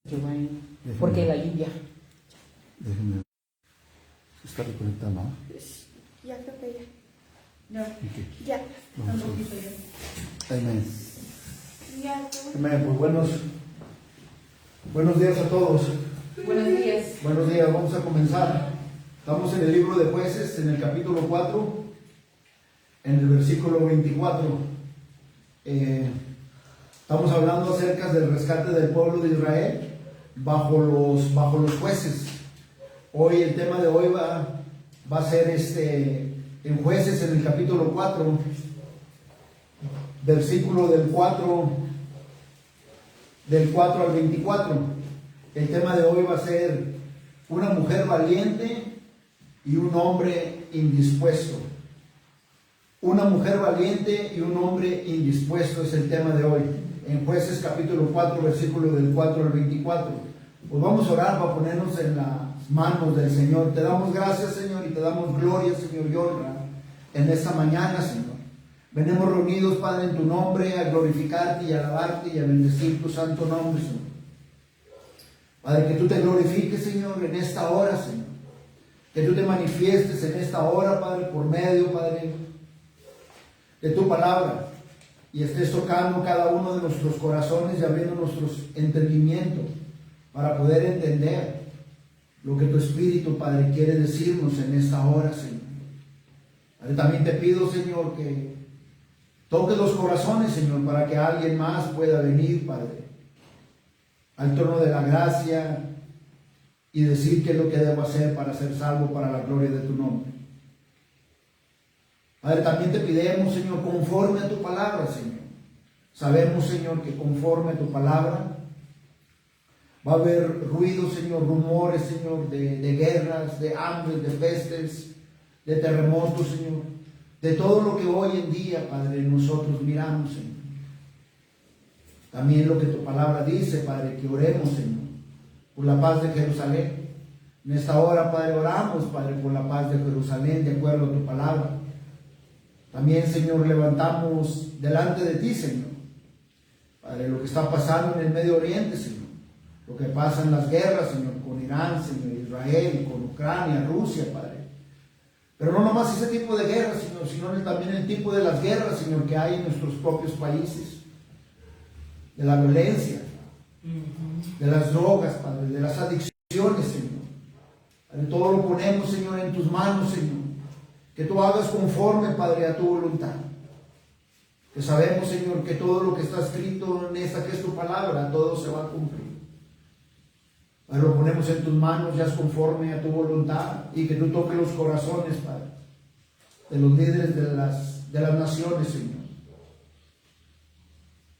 Giovanni, porque la lluvia. Déjenme. Se está reconectando, ¿no? Ya creo que ya. Ya, Ok. Ya. Vamos un a poquito ver. ya. Amén. Ya. Amén. Pues buenos días a todos. Buenos días. Buenos días, vamos a comenzar. Estamos en el libro de Jueces, en el capítulo 4, en el versículo 24. Estamos hablando acerca del rescate del pueblo de Israel bajo los jueces. Hoy el tema de hoy va a ser en Jueces, en el capítulo 4, versículo del 4 al 24. El tema de hoy va a ser una mujer valiente y un hombre indispuesto. Una mujer valiente y un hombre indispuesto es el tema de hoy. En Jueces capítulo 4, versículo del 4 al 24. Pues vamos a orar para ponernos en las manos del Señor. Te damos gracias, Señor, y te damos gloria, Señor, y honra en esta mañana, Señor. Venimos reunidos, Padre, en tu nombre, a glorificarte y a alabarte y a bendecir tu santo nombre, Señor. Padre, que tú te glorifiques, Señor, en esta hora, Señor. Que tú te manifiestes en esta hora, Padre, por medio, Padre, de tu palabra. Y estés tocando cada uno de nuestros corazones y abriendo nuestros entendimientos para poder entender lo que tu Espíritu, Padre, quiere decirnos en esta hora, Señor. Padre, también te pido, Señor, que toques los corazones, Señor, para que alguien más pueda venir, Padre, al trono de la gracia y decir qué es lo que debo hacer para ser salvo para la gloria de tu nombre. Padre, también te pidemos, Señor, conforme a tu palabra, Señor. Sabemos, Señor, que conforme a tu palabra va a haber ruidos, Señor, rumores, Señor, de guerras, de hambre, de pestes, de terremotos, Señor, de todo lo que hoy en día, Padre, nosotros miramos, Señor. También lo que tu palabra dice, Padre, que oremos, Señor, por la paz de Jerusalén. En esta hora, Padre, oramos, Padre, por la paz de Jerusalén, de acuerdo a tu palabra. También, Señor, levantamos delante de ti, Señor, Padre, lo que está pasando en el Medio Oriente, Señor, lo que pasa en las guerras, Señor, con Irán, Señor, Israel, con Ucrania, Rusia, Padre. Pero no nomás ese tipo de guerras, Señor, sino también el tipo de las guerras, Señor, que hay en nuestros propios países, de la violencia, de las drogas, Padre, de las adicciones, Señor. Padre, todo lo ponemos, Señor, en tus manos, Señor. Que tú hagas conforme, Padre, a tu voluntad. Que sabemos, Señor, que todo lo que está escrito en esta que es tu palabra, todo se va a cumplir. Padre, lo ponemos en tus manos, ya es conforme a tu voluntad, y que tú toques los corazones, Padre, de los líderes de las naciones, Señor.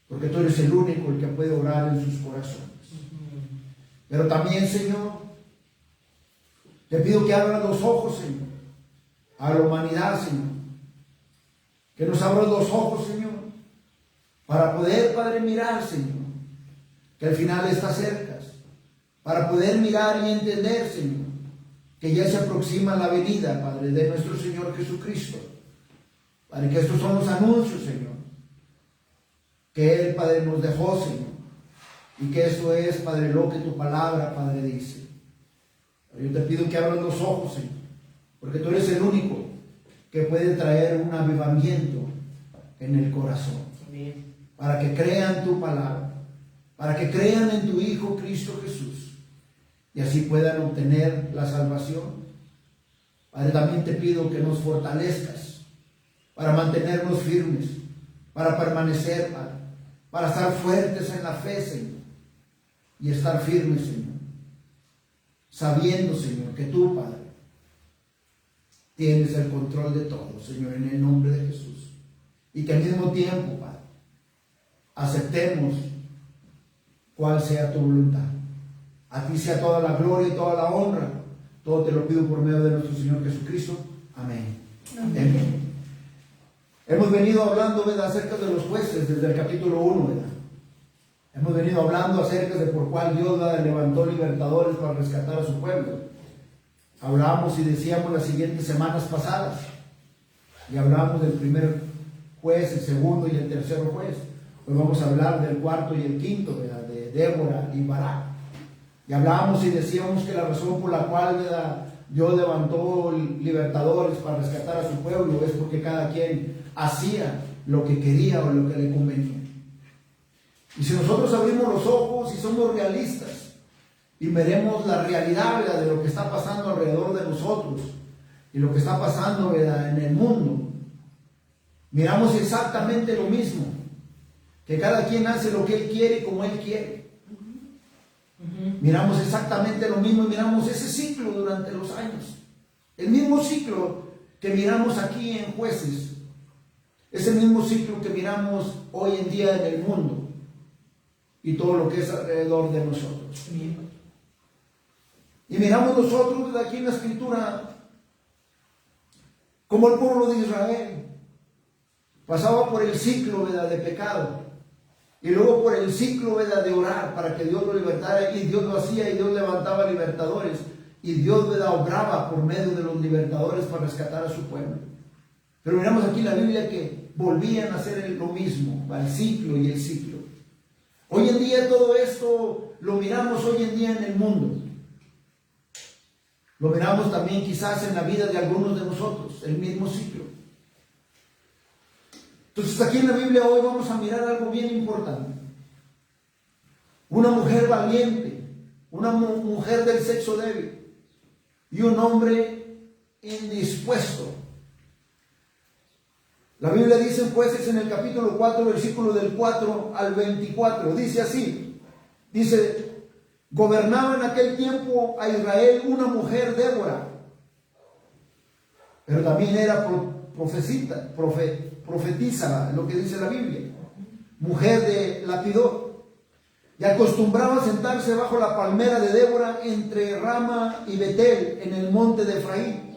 Porque tú eres el único el que puede orar en sus corazones. Pero también, Señor, te pido que abras los ojos, Señor, a la humanidad, Señor. Que nos abras los ojos, Señor, para poder, Padre, mirar, Señor, que al final está cerca. Para poder mirar y entender, Señor, que ya se aproxima la venida, Padre, de nuestro Señor Jesucristo. Padre, que estos son los anuncios, Señor, que Él, Padre, nos dejó, Señor. Y que eso es, Padre, lo que tu palabra, Padre, dice. Yo te pido que abras los ojos, Señor, porque tú eres el único que puede traer un avivamiento en el corazón. Amén. Para que crean tu palabra, para que crean en tu Hijo Cristo Jesús y así puedan obtener la salvación. Padre, también te pido que nos fortalezcas para mantenernos firmes, para permanecer, Padre, para estar fuertes en la fe, Señor, y estar firmes, Señor, sabiendo, Señor, que tú, Padre, tienes el control de todo, Señor, en el nombre de Jesús. Y que al mismo tiempo, Padre, aceptemos cuál sea tu voluntad. A ti sea toda la gloria y toda la honra. Todo te lo pido por medio de nuestro Señor Jesucristo. Amén. Amén. Hemos venido hablando, ¿verdad?, acerca de los jueces desde el capítulo 1, ¿verdad? Hemos venido hablando acerca de por cuál Dios, ¿verdad?, levantó libertadores para rescatar a su pueblo. Hablamos y decíamos las siguientes semanas pasadas. Y hablamos del primer juez, el segundo y el tercer juez. Hoy vamos a hablar del cuarto y el quinto, ¿verdad?, de Débora y Barak. Y hablábamos y decíamos que la razón por la cual, ¿verdad?, Dios levantó libertadores para rescatar a su pueblo es porque cada quien hacía lo que quería o lo que le convenía. Y si nosotros abrimos los ojos y somos realistas y veremos la realidad, ¿verdad?, de lo que está pasando alrededor de nosotros y lo que está pasando, ¿verdad?, en el mundo, miramos exactamente lo mismo, que cada quien hace lo que él quiere y como él quiere. Miramos exactamente lo mismo y miramos ese ciclo durante los años. El mismo ciclo que miramos aquí en Jueces, es el mismo ciclo que miramos hoy en día en el mundo y todo lo que es alrededor de nosotros. Y miramos nosotros desde aquí en la Escritura como el pueblo de Israel pasaba por el ciclo, ¿verdad?, de pecado. Y luego por el ciclo, ¿verdad?, de orar para que Dios lo libertara, y Dios lo hacía y Dios levantaba libertadores y Dios, ¿verdad?, obraba por medio de los libertadores para rescatar a su pueblo. Pero miramos aquí en la Biblia que volvían a hacer lo mismo, el ciclo y el ciclo. Hoy en día todo esto lo miramos hoy en día en el mundo. Lo miramos también quizás en la vida de algunos de nosotros, el mismo ciclo. Entonces aquí en la Biblia hoy vamos a mirar algo bien importante. Una mujer valiente, una mujer del sexo débil y un hombre indispuesto. La Biblia dice en Jueces en el capítulo 4, versículo del 4 al 24, dice así, dice: gobernaba en aquel tiempo a Israel una mujer, Débora, pero también era profetiza, lo que dice la Biblia, mujer de Lapidot, y acostumbraba a sentarse bajo la palmera de Débora entre Rama y Betel en el monte de Efraín.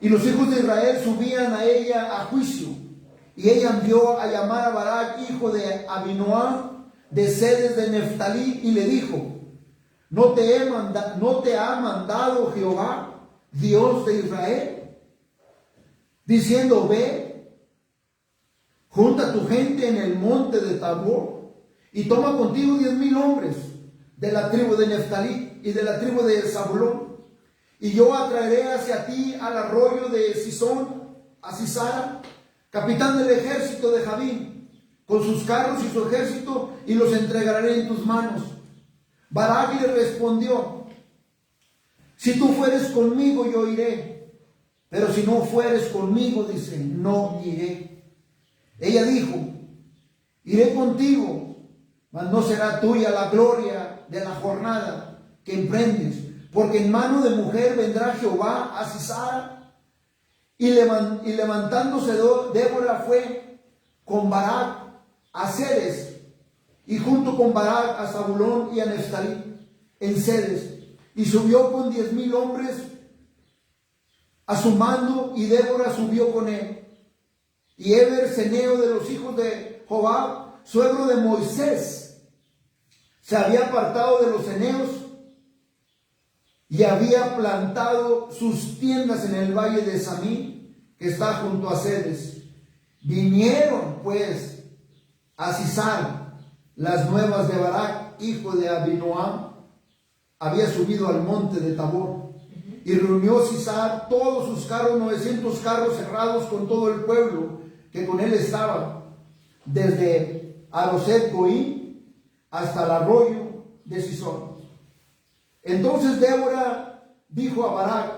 Y los hijos de Israel subían a ella a juicio, y ella envió a llamar a Barac, hijo de Abinoam, de Cedes de Neftalí, y le dijo: ¿No te ha mandado Jehová, Dios de Israel, diciendo: ve, junta tu gente en el monte de Tabor, y toma contigo 10,000 hombres de la tribu de Neftalí y de la tribu de Zabulón, y yo atraeré hacia ti al arroyo de Sisón, a Sisara, capitán del ejército de Jabín, con sus carros y su ejército, y los entregaré en tus manos. Barac le respondió: si tú fueres conmigo, yo iré, pero si no fueres conmigo, dice, no iré. Ella dijo: iré contigo, mas no será tuya la gloria de la jornada que emprendes, porque en mano de mujer vendrá Jehová a Sisara. Y levantándose Débora fue con Barac a Cedes, y junto con Barac a Zabulón y a Neftalí en Cedes, y subió con 10,000 hombres a su mando, y Débora subió con él. Y Eber, ceneo de los hijos de Jobab, suegro de Moisés, se había apartado de los ceneos y había plantado sus tiendas en el valle de Samí, que está junto a Cedes. Vinieron pues a Sisar las nuevas de Barac, hijo de Abinoam, había subido al monte de Tabor, y reunió Sisar todos sus carros, 900 carros cerrados, con todo el pueblo que con él estaba, desde Aroset Goim hasta el arroyo de Sisón. Entonces Débora dijo a Barac: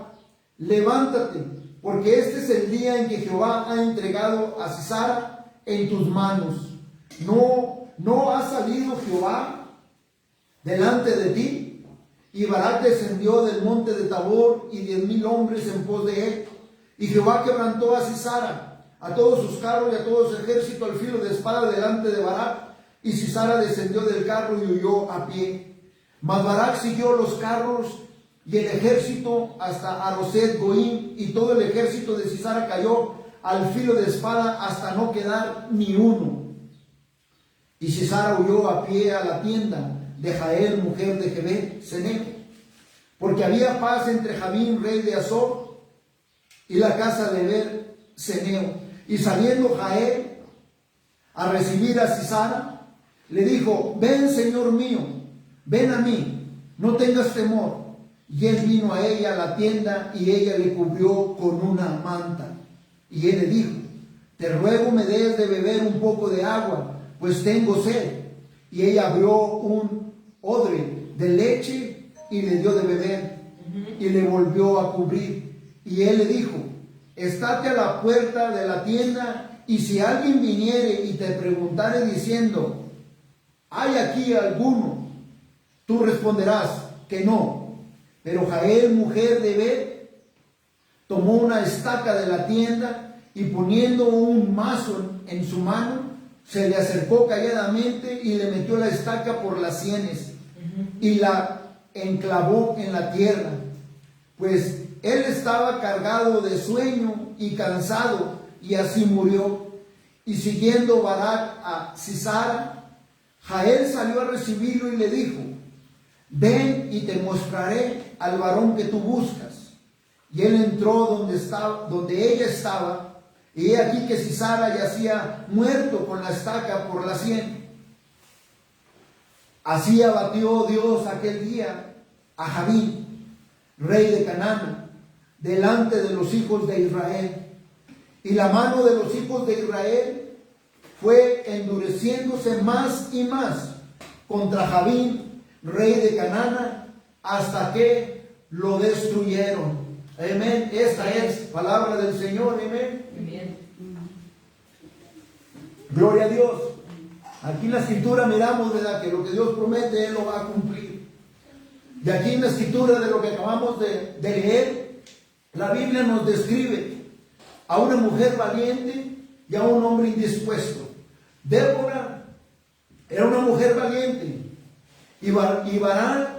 levántate, porque este es el día en que Jehová ha entregado a Sisara en tus manos. ¿No ha salido Jehová delante de ti? Y Barac descendió del monte de Tabor, y 10,000 hombres en pos de él. Y Jehová quebrantó a Sisara, a todos sus carros y a todo su ejército al filo de espada delante de Barac. Y Sisara descendió del carro y huyó a pie. Mas Barac siguió los carros y el ejército hasta Aroset Goim, y todo el ejército de Sisara cayó al filo de espada hasta no quedar ni uno. Y Sisara huyó a pie a la tienda de Jael, mujer de Jebed, ceneo, porque había paz entre Jabín, rey de Azor, y la casa de Eber, ceneo. Y saliendo Jael a recibir a Sisara, le dijo: ven, señor mío, ven a mí, no tengas temor. Y él vino a ella a la tienda y ella le cubrió con una manta. Y él le dijo, te ruego me des de beber un poco de agua, pues tengo sed. Y ella abrió un odre de leche y le dio de beber y le volvió a cubrir. Y él le dijo, estate a la puerta de la tienda y si alguien viniere y te preguntare diciendo, ¿hay aquí alguno? Tú responderás que no. Pero Jael, mujer de Bet, tomó una estaca de la tienda y poniendo un mazo en su mano, se le acercó calladamente y le metió la estaca por las sienes y la enclavó en la tierra, pues él estaba cargado de sueño y cansado, y así murió. Y siguiendo Barak a Sisara, Jael salió a recibirlo y le dijo, ven y te mostraré al varón que tú buscas. Y él entró donde ella estaba, y he aquí que Sisara yacía muerto con la estaca por la sien. Así abatió Dios aquel día a Jabín, rey de Canaán, delante de los hijos de Israel. Y la mano de los hijos de Israel fue endureciéndose más y más contra Jabín, rey de Canaán, hasta que lo destruyeron. Amén. Esta es palabra del Señor. Amén. Bien. Gloria a Dios. Aquí en la escritura miramos, ¿verdad?, que lo que Dios promete, Él lo va a cumplir. Y aquí en la escritura de lo que acabamos de leer, la Biblia nos describe a una mujer valiente y a un hombre indispuesto. Débora era una mujer valiente y Barak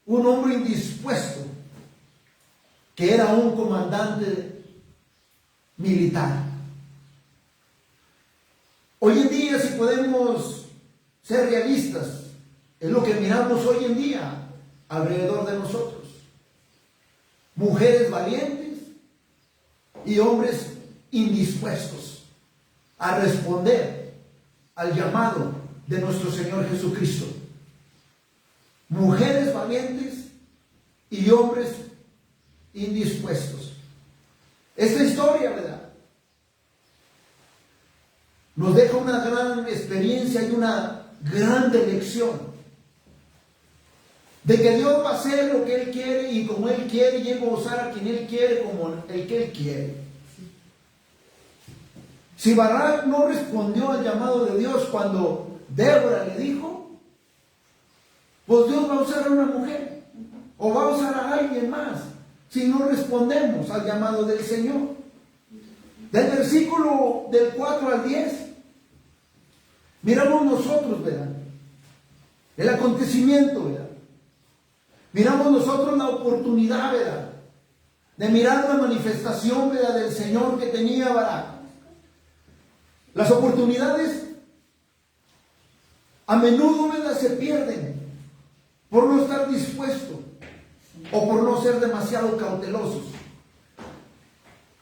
un hombre indispuesto, que era un comandante militar. Hoy en día, si podemos ser realistas, es lo que miramos hoy en día alrededor de nosotros. Mujeres valientes y hombres indispuestos a responder al llamado de nuestro Señor Jesucristo. Mujeres valientes y hombres indispuestos. Esta historia, ¿verdad?, nos deja una gran experiencia y una gran lección de que Dios va a hacer lo que Él quiere y como Él quiere, y Él va a usar a quien Él quiere como el que Él quiere. Si Barak no respondió al llamado de Dios cuando Débora le dijo, pues Dios va a usar a una mujer o va a usar a alguien más si no respondemos al llamado del Señor. Del versículo del 4 al 10 miramos nosotros, ¿verdad?, el acontecimiento, ¿verdad? Miramos nosotros la oportunidad, ¿verdad?, de mirar la manifestación, ¿verdad?, del Señor que tenía Barak. Las oportunidades a menudo, ¿verdad?, se pierden por no estar dispuestos o por no ser demasiado cautelosos.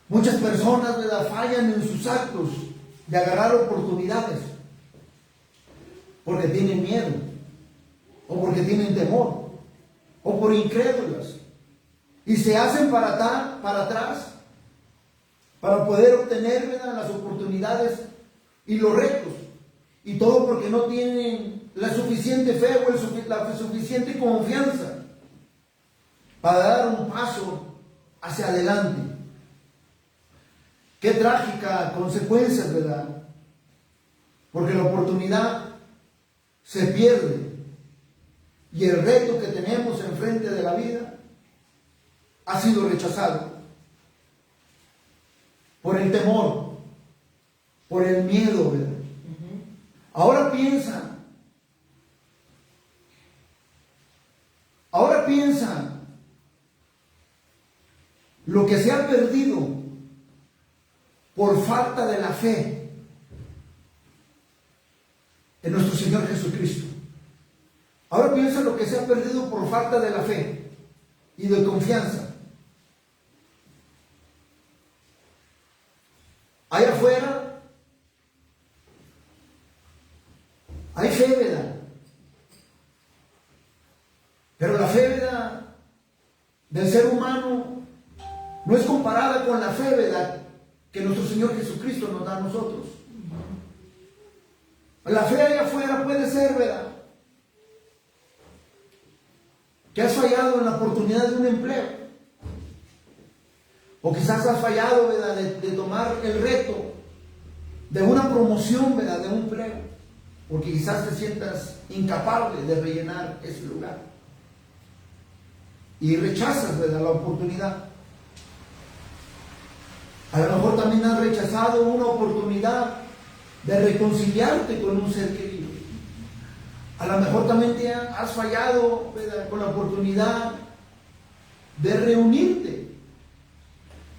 Muchas personas, ¿verdad?, fallan en sus actos de agarrar oportunidades porque tienen miedo o porque tienen temor o por incrédulas y se hacen para atrás para poder obtener, ¿verdad?, las oportunidades y los retos, y todo porque no tienen la suficiente fe o la suficiente confianza para dar un paso hacia adelante. Qué trágica consecuencias, ¿verdad? Porque la oportunidad se pierde y el reto que tenemos enfrente de la vida ha sido rechazado por el temor, por el miedo, ¿verdad? Ahora piensa lo que se ha perdido por falta de la fe en nuestro Señor Jesucristo. Ahora piensa lo que se ha perdido por falta de la fe y de confianza. Allá afuera hay fe, ¿verdad? del ser humano no es comparada con la fe, ¿verdad?, que nuestro Señor Jesucristo nos da a nosotros. La fe allá afuera puede ser, ¿verdad?, que has fallado en la oportunidad de un empleo. O quizás has fallado, ¿verdad?, de tomar el reto de una promoción, ¿verdad?, de un empleo. Porque quizás te sientas incapaz de rellenar ese lugar. Y rechazas, ¿verdad?, la oportunidad. A lo mejor también has rechazado una oportunidad de reconciliarte con un ser querido. A lo mejor también te has fallado, ¿verdad?, con la oportunidad de reunirte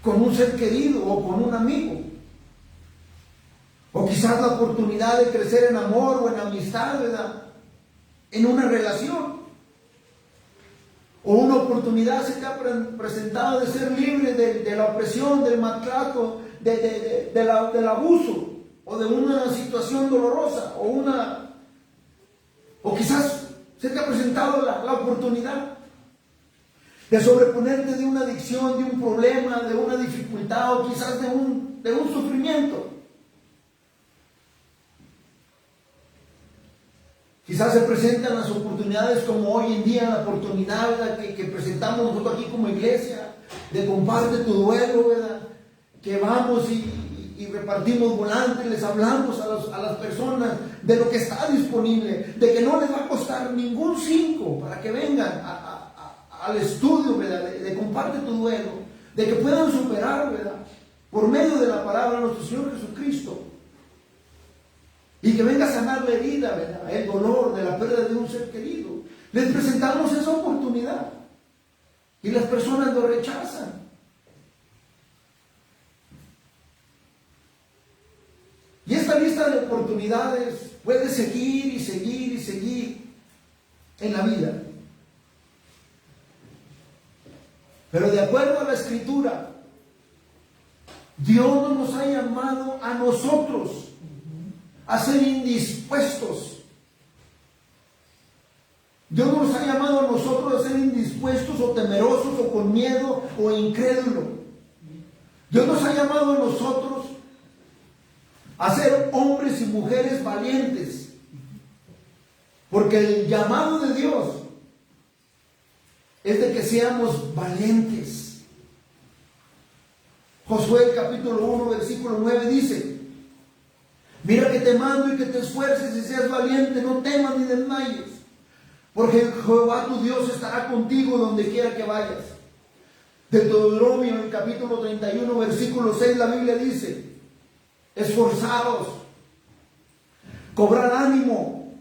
con un ser querido o con un amigo. O quizás la oportunidad de crecer en amor o en amistad, ¿verdad?, en una relación. O una oportunidad se te ha presentado de ser libre de la opresión, del maltrato, del abuso, o de una situación dolorosa, o quizás se te ha presentado la oportunidad de sobreponerte de una adicción, de un problema, de una dificultad, o quizás de un sufrimiento. Quizás se presentan las oportunidades como hoy en día, la oportunidad, ¿verdad?, que presentamos nosotros aquí como iglesia, de comparte tu duelo, ¿verdad?, que vamos y repartimos volantes, les hablamos a las personas de lo que está disponible, de que no les va a costar ningún 5 para que vengan al estudio, ¿verdad?, de comparte tu duelo, de que puedan superar, ¿verdad?, por medio de la palabra de nuestro Señor Jesucristo. Y que venga a sanar la herida, ¿verdad?, el dolor de la pérdida de un ser querido. Les presentamos esa oportunidad y las personas lo rechazan. Y esta lista de oportunidades puede seguir y seguir y seguir en la vida. Pero de acuerdo a la Escritura, Dios no nos ha llamado a nosotros a ser indispuestos. Dios no nos ha llamado a nosotros a ser indispuestos o temerosos o con miedo o incrédulos. Dios nos ha llamado a nosotros a ser hombres y mujeres valientes. Porque el llamado de Dios es de que seamos valientes. Josué capítulo 1 versículo 9 dice: mira que te mando y que te esfuerces y seas valiente, no temas ni desmayes, porque Jehová tu Dios estará contigo donde quiera que vayas. De Deuteronomio, en el capítulo 31, versículo 6, la Biblia dice: esforzados, cobrad ánimo,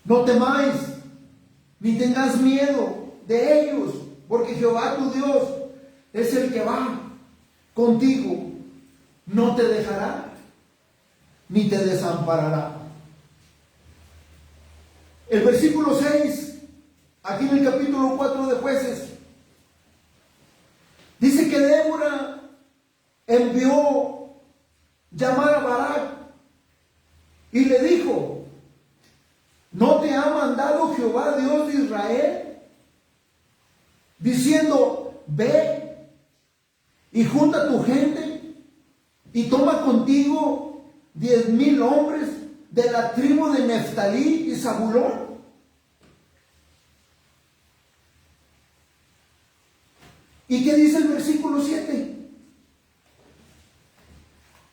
no temáis, ni tengas miedo de ellos, porque Jehová tu Dios es el que va contigo, no te dejará ni te desamparará. El versículo 6, aquí en el capítulo 4 de Jueces, dice que Débora envió llamar a Barak y le dijo: ¿no te ha mandado Jehová Dios de Israel diciendo: ve y junta tu gente y toma contigo 10,000 hombres de la tribu de Neftalí y Zabulón? ¿Y qué dice el versículo 7?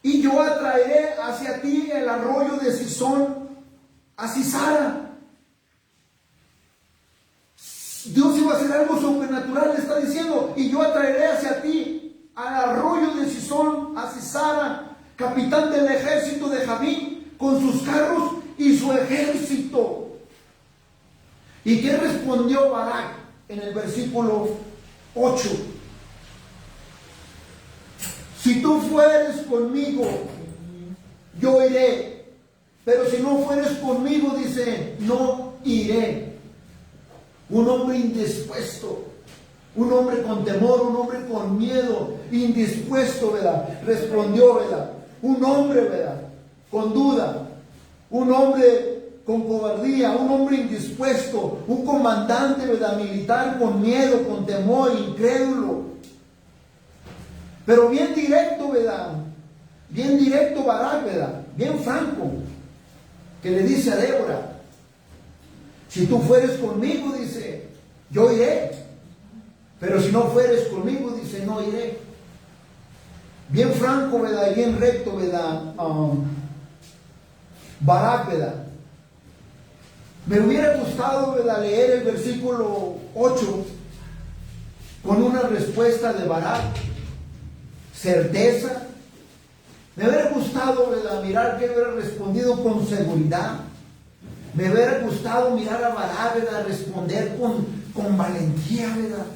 Y yo atraeré hacia ti el arroyo de Sisón a Sisara. Dios iba a hacer algo sobrenatural, le está diciendo: y yo atraeré hacia ti al arroyo de Sisón a Sisara, capitán del ejército de Javín, con sus carros y su ejército. ¿Y qué respondió Barak en el versículo 8? Si tú fueres conmigo, yo iré, pero si no fueres conmigo, dice, no iré. Un hombre indispuesto, un hombre con temor, un hombre con miedo, indispuesto, ¿verdad? Respondió, ¿verdad? Un hombre, ¿verdad?, con duda, un hombre con cobardía, un hombre indispuesto, un comandante, ¿verdad?, militar con miedo, con temor, incrédulo. Pero bien directo, ¿verdad? Bien directo Barak, ¿verdad? Bien franco, que le dice a Débora: si tú fueres conmigo, dice, yo iré. Pero si no fueres conmigo, dice, no iré. Bien franco, ¿verdad? Y bien recto, ¿verdad? Barak, ¿verdad? Me hubiera gustado, ¿verdad?, leer el versículo 8 con una respuesta de Barak, certeza. Me hubiera gustado, ¿verdad?, mirar que hubiera respondido con seguridad. Me hubiera gustado mirar a Barak, ¿verdad?, responder con valentía, ¿verdad?,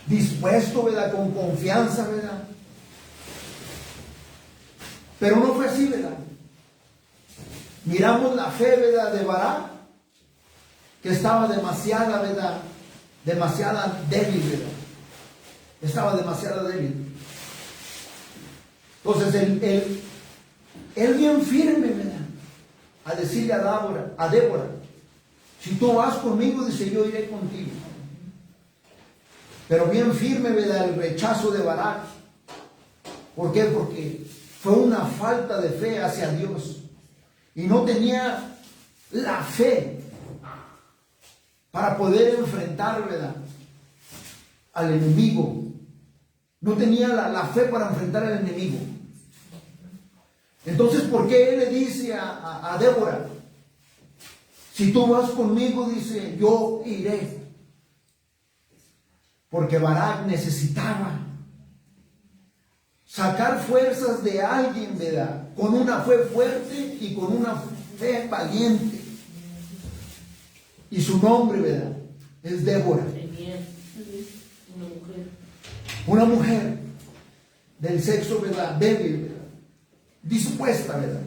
dispuesto, ¿verdad?, con confianza, ¿verdad? Pero no fue así, ¿verdad? Miramos la fe, ¿verdad?, de Barak, que estaba demasiada, ¿verdad?, demasiada débil, ¿verdad? Estaba demasiado débil. Entonces él bien firme, ¿verdad?, a decirle a Débora, si tú vas conmigo, dice, yo iré contigo. Pero bien firme, ¿verdad?, el rechazo de Barak. ¿Por qué? Porque fue una falta de fe hacia Dios. Y no tenía la fe para poder enfrentar, ¿verdad?, al enemigo. No tenía la fe para enfrentar al enemigo. Entonces, ¿por qué él le dice a Débora, si tú vas conmigo, dice, yo iré? Porque Barak necesitaba sacar fuerzas de alguien, ¿verdad?, con una fe fuerte y con una fe valiente. Y su nombre, ¿verdad?, es Débora. Una mujer del sexo, ¿verdad?, débil, ¿verdad?, dispuesta, ¿verdad?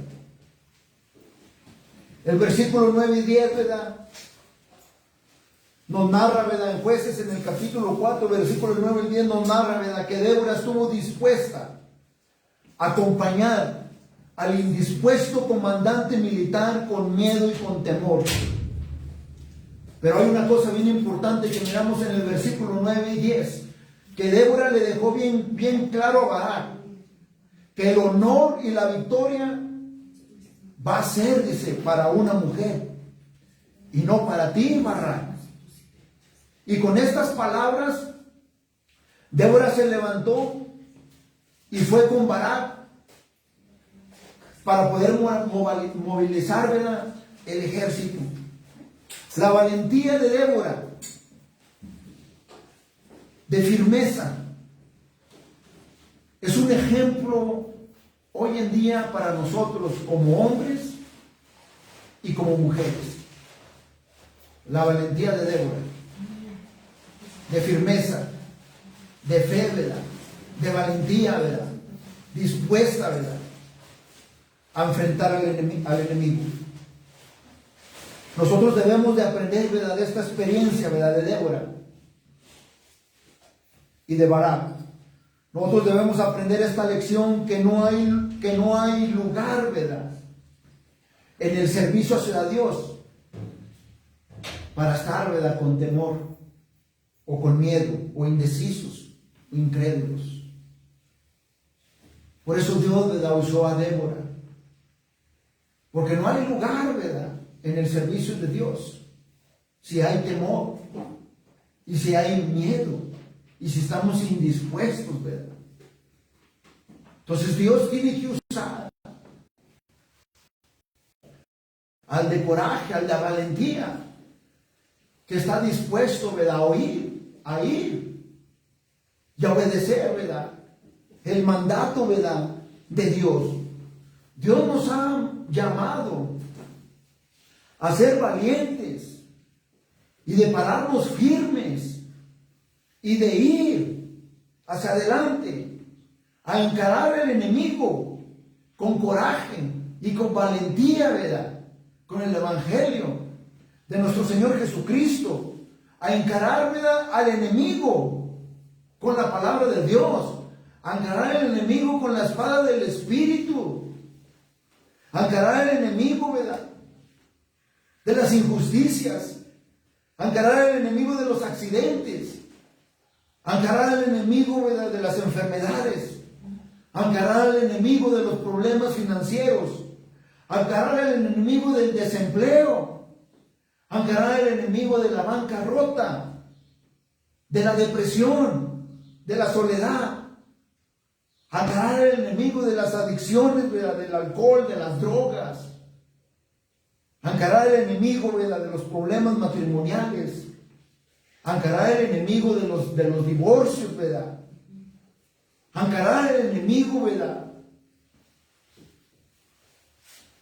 El versículo 9 y 10, ¿verdad?, nos narra, ¿verdad?, en Jueces, en el capítulo 4, versículos 9 y 10, nos narra, ¿verdad?, que Débora estuvo dispuesta a acompañar al indispuesto comandante militar con miedo y con temor. Pero hay una cosa bien importante que miramos en el versículo 9 y 10, que Débora le dejó bien claro a Barak, que el honor y la victoria va a ser, dice, para una mujer y no para ti, Barak. Y con estas palabras, Débora se levantó y fue con Barak para poder movilizar, ¿verdad?, el ejército. La valentía de Débora, de firmeza, es un ejemplo hoy en día para nosotros como hombres y como mujeres. La valentía de Débora, de firmeza, de fe, ¿verdad?, de valentía, ¿verdad?, dispuesta, ¿verdad?, a enfrentar al enemigo. Nosotros debemos de aprender, ¿verdad?, de esta experiencia, ¿verdad?, de Débora y de Barak. Nosotros debemos aprender esta lección, que no hay lugar, ¿verdad?, en el servicio hacia Dios para estar, ¿verdad?, con temor o con miedo o indecisos o incrédulos. Por eso Dios, ¿verdad?, usó a Débora, porque no hay lugar, ¿verdad?, en el servicio de Dios si hay temor y si hay miedo y si estamos indispuestos, ¿verdad? Entonces Dios tiene que usar al de coraje, al de valentía, que está dispuesto, ¿verdad?, a ir y a obedecer, ¿verdad?, el mandato, ¿verdad?, de Dios. Dios nos ha llamado a ser valientes y de pararnos firmes y de ir hacia adelante, a encarar al enemigo con coraje y con valentía, ¿verdad?, con el evangelio de nuestro Señor Jesucristo, a encarar, ¿verdad?, al enemigo con la palabra de Dios, a encarar al enemigo con la espada del Espíritu, a encarar al enemigo, ¿verdad?, de las injusticias, a encarar al enemigo de los accidentes, a encarar al enemigo de las enfermedades, a encarar al enemigo de los problemas financieros, a encarar al enemigo del desempleo, a encarar al enemigo de la bancarrota, de la depresión, de la soledad, a encarar al enemigo de las adicciones, del alcohol, de las drogas, a encarar al enemigo de los problemas matrimoniales, a encarar al enemigo de los divorcios, ¿verdad? A encarar al enemigo, ¿verdad?,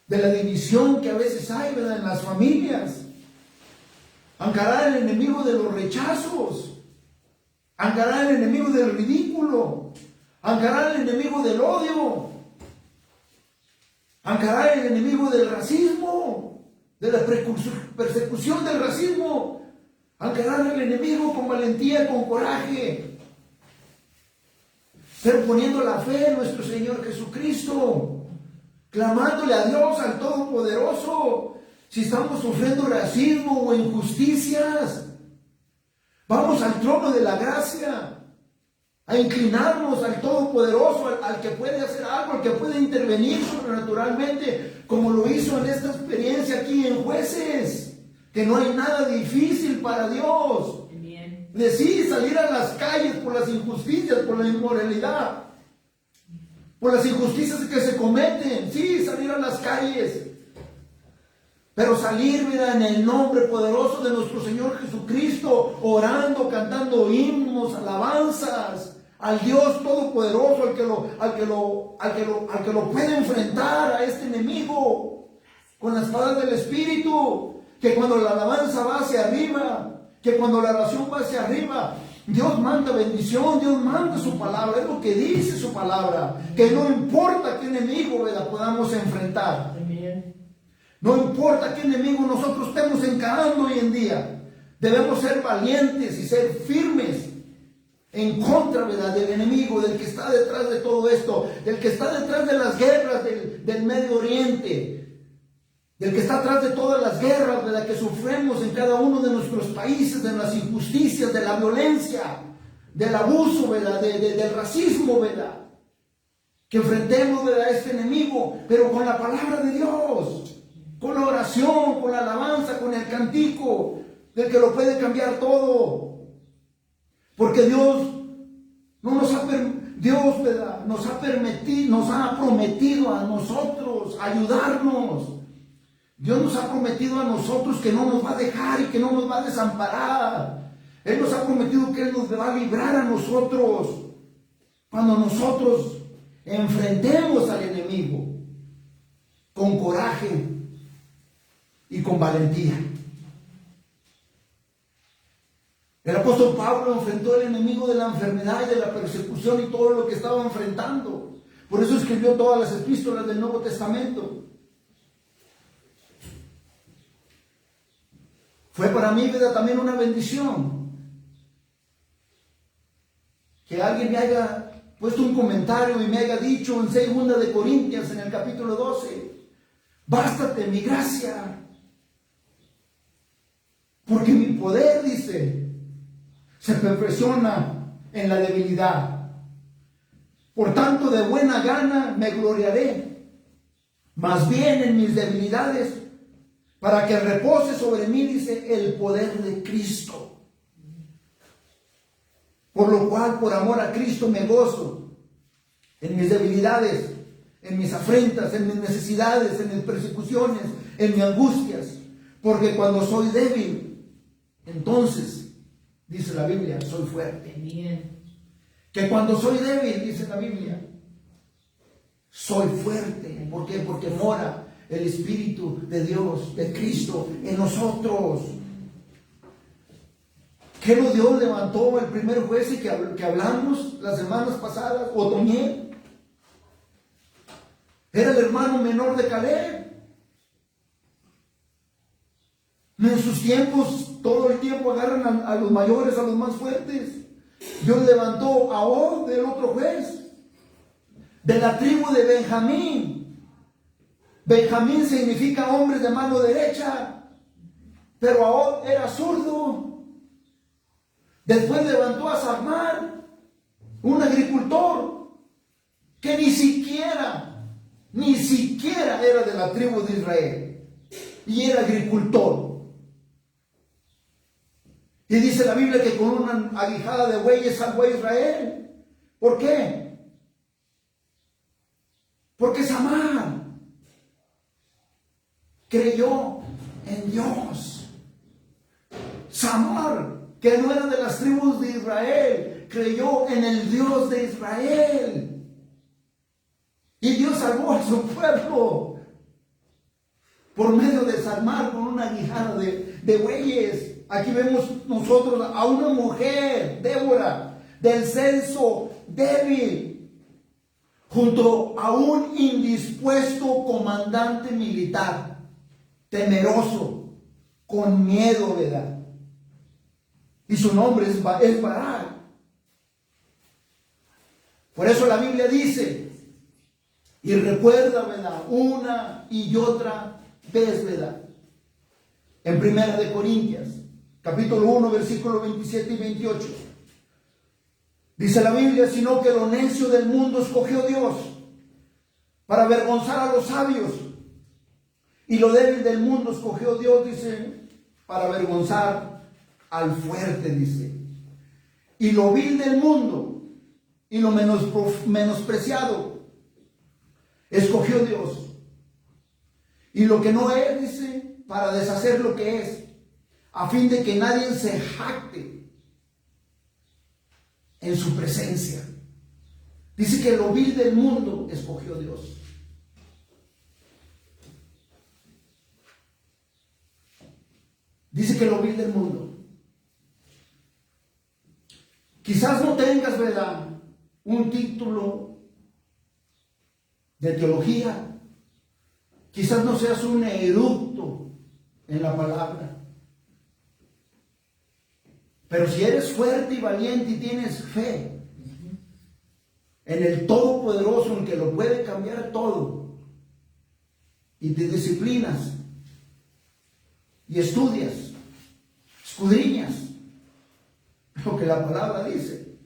de la división que a veces hay, ¿verdad?, en las familias, a encarar al enemigo de los rechazos, a encarar al enemigo del ridículo, a encarar al enemigo del odio, a encarar al enemigo del racismo, de la persecución del racismo, a encarar al enemigo con valentía, con coraje, pero poniendo la fe en nuestro Señor Jesucristo, clamándole a Dios, al Todopoderoso. Si estamos sufriendo racismo o injusticias, vamos al trono de la gracia, a inclinarnos al Todopoderoso, al que puede hacer algo, al que puede intervenir sobrenaturalmente, como lo hizo en esta experiencia aquí en Jueces, que no hay nada difícil para Dios. Sí, salir a las calles por las injusticias, por la inmoralidad, por las injusticias que se cometen, sí, salir a las calles, pero salir, mira, en el nombre poderoso de nuestro Señor Jesucristo, orando, cantando himnos, alabanzas al Dios Todopoderoso, al que lo puede enfrentar a este enemigo con la espada del Espíritu, que cuando la alabanza va hacia arriba, que cuando la oración va hacia arriba, Dios manda bendición, Dios manda su palabra, es lo que dice su palabra, que no importa qué enemigo, ¿verdad?, podamos enfrentar. No importa qué enemigo nosotros estemos encarando hoy en día, debemos ser valientes y ser firmes en contra, ¿verdad?, del enemigo, del que está detrás de todo esto, del que está detrás de las guerras del Medio Oriente, del que está atrás de todas las guerras, ¿verdad?, que sufrimos en cada uno de nuestros países, de las injusticias, de la violencia, del abuso, ¿verdad?, del racismo, ¿verdad?, que enfrentemos, ¿verdad?, a este enemigo, pero con la palabra de Dios, con la oración, con la alabanza, con el cantico, del que lo puede cambiar todo, porque Dios ¿verdad?, nos ha prometido a nosotros ayudarnos. Dios nos ha prometido a nosotros que no nos va a dejar y que no nos va a desamparar. Él nos ha prometido que Él nos va a librar a nosotros cuando nosotros enfrentemos al enemigo con coraje y con valentía. El apóstol Pablo enfrentó al enemigo de la enfermedad y de la persecución y todo lo que estaba enfrentando. Por eso escribió todas las epístolas del Nuevo Testamento. Fue para mí, ¿verdad?, también una bendición que alguien me haya puesto un comentario y me haya dicho en 2 de Corintios, en el capítulo 12, bástate mi gracia, porque mi poder, dice, se perfecciona en la debilidad. Por tanto, de buena gana me gloriaré, más bien en mis debilidades, para que repose sobre mí, dice, el poder de Cristo. Por lo cual, por amor a Cristo, me gozo en mis debilidades, en mis afrentas, en mis necesidades, en mis persecuciones, en mis angustias. Porque cuando soy débil, entonces, dice la Biblia, soy fuerte. Que cuando soy débil, dice la Biblia, soy fuerte. ¿Por qué? Porque mora el Espíritu de Dios, de Cristo, en nosotros. ¿Qué no Dios levantó el primer juez y que hablamos las semanas pasadas? Otoniel. Era el hermano menor de Caleb. En sus tiempos, todo el tiempo agarran a los mayores, a los más fuertes. Dios levantó a Og, del otro juez, de la tribu de Benjamín. Benjamín significa hombres de mano derecha. pero Ahod era zurdo. Después levantó a Samar, un agricultor que ni siquiera era de la tribu de Israel, y era agricultor. Y dice la Biblia que con una aguijada de bueyes salvó a Israel. ¿Por qué? Porque Samar creyó en Dios. Samar, que no era de las tribus de Israel, creyó en el Dios de Israel. Y Dios salvó a su pueblo por medio de Samar con una aguijada de bueyes. Aquí vemos nosotros a una mujer, Débora, del censo débil, junto a un indispuesto comandante militar, temeroso, con miedo, ¿verdad? Y su nombre es Barak. Por eso la Biblia dice, y recuerda, ¿verdad?, una y otra vez, ¿verdad?, en Primera de Corintios, capítulo 1, versículos 27 y 28. Dice la Biblia, sino que lo necio del mundo escogió Dios para avergonzar a los sabios. Y lo débil del mundo escogió Dios, dice, para avergonzar al fuerte, dice. Y lo vil del mundo y lo menospreciado escogió Dios. Y lo que no es, dice, para deshacer lo que es, a fin de que nadie se jacte en su presencia. Dice que lo vil del mundo escogió Dios. Dice que lo vil del mundo. Quizás no tengas, ¿verdad?, un título de teología. Quizás no seas un eructo en la palabra. Pero si eres fuerte y valiente y tienes fe en el Todopoderoso, en que lo puede cambiar todo, y te disciplinas y estudias, escudriñas lo que la palabra dice,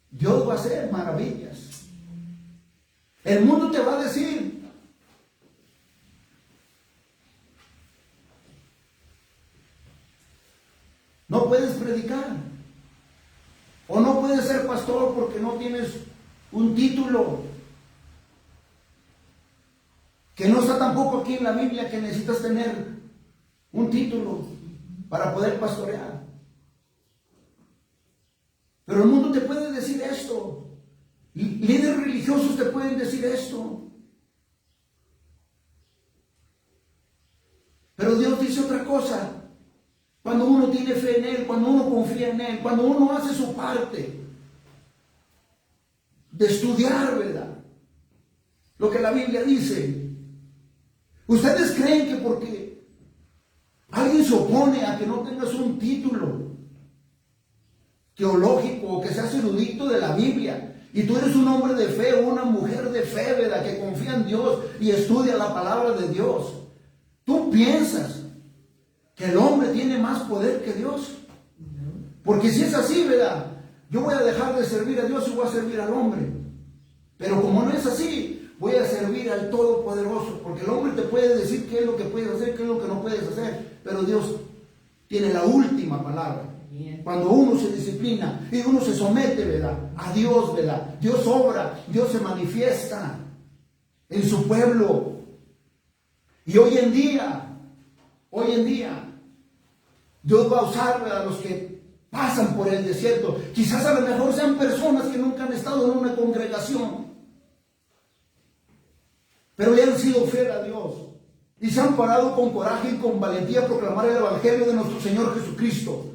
Dios va a hacer maravillas. El mundo te va a decir, no puedes predicar, o no puedes ser pastor porque no tienes un título, que no está tampoco aquí en la Biblia que necesitas tener un título para poder pastorear. Pero el mundo te puede decir esto, líderes religiosos te pueden decir esto, pero Dios dice otra cosa. Cuando uno tiene fe en Él, cuando uno confía en Él, cuando uno hace su parte de estudiar, ¿verdad?, lo que la Biblia dice. ¿Ustedes creen que porque alguien se opone a que no tengas un título teológico o que seas erudito de la Biblia y tú eres un hombre de fe o una mujer de fe, ¿verdad?, que confía en Dios y estudia la palabra de Dios, tú piensas que el hombre tiene más poder que Dios? Porque si es así, ¿verdad?, yo voy a dejar de servir a Dios y voy a servir al hombre. Pero como no es así, voy a servir al Todopoderoso, porque el hombre te puede decir qué es lo que puedes hacer, qué es lo que no puedes hacer, pero Dios tiene la última palabra. Cuando uno se disciplina y uno se somete, ¿verdad?, a Dios, ¿verdad?, Dios obra, Dios se manifiesta en su pueblo. Y hoy en día, Dios va a usar a los que pasan por el desierto. Quizás a lo mejor sean personas que nunca han estado en una congregación, pero le han sido fiel a Dios y se han parado con coraje y con valentía a proclamar el Evangelio de nuestro Señor Jesucristo.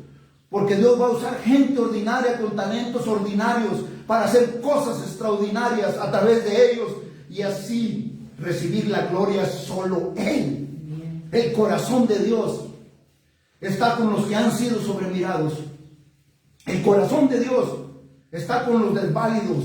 Porque Dios va a usar gente ordinaria con talentos ordinarios para hacer cosas extraordinarias a través de ellos y así recibir la gloria solo Él. El corazón de Dios está con los que han sido sobremirados. El corazón de Dios está con los desválidos.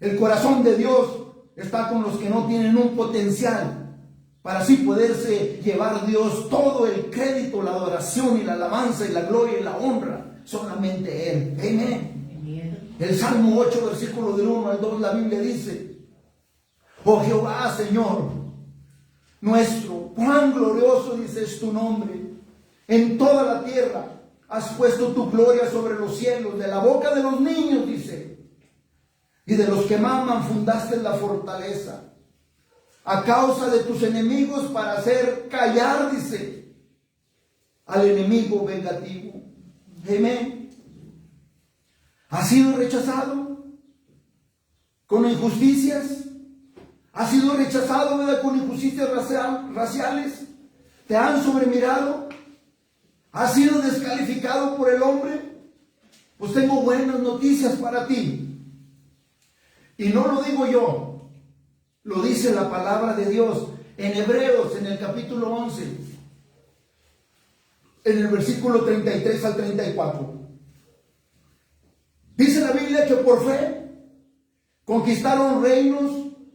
El corazón de Dios está con los que no tienen un potencial para así poderse llevar Dios todo el crédito, la adoración y la alabanza y la gloria y la honra. Solamente Él. Amén. El Salmo 8, versículo del 1 al 2, la Biblia dice: oh Jehová, Señor nuestro, cuán glorioso, dices, tu nombre en toda la tierra. Has puesto tu gloria sobre los cielos. De la boca de los niños, dice, y de los que maman fundaste la fortaleza. A causa de tus enemigos, para hacer callar, dice, al enemigo vengativo. Amén. ¿Has sido rechazado con injusticias? ¿Has sido rechazado, ¿verdad?, con injusticias raciales? ¿Te han sobremirado? ¿Has sido descalificado por el hombre? Pues tengo buenas noticias para ti. Y no lo digo yo, lo dice la palabra de Dios en Hebreos, en el capítulo 11, en el versículo 33 al 34. Dice la Biblia que por fe conquistaron reinos,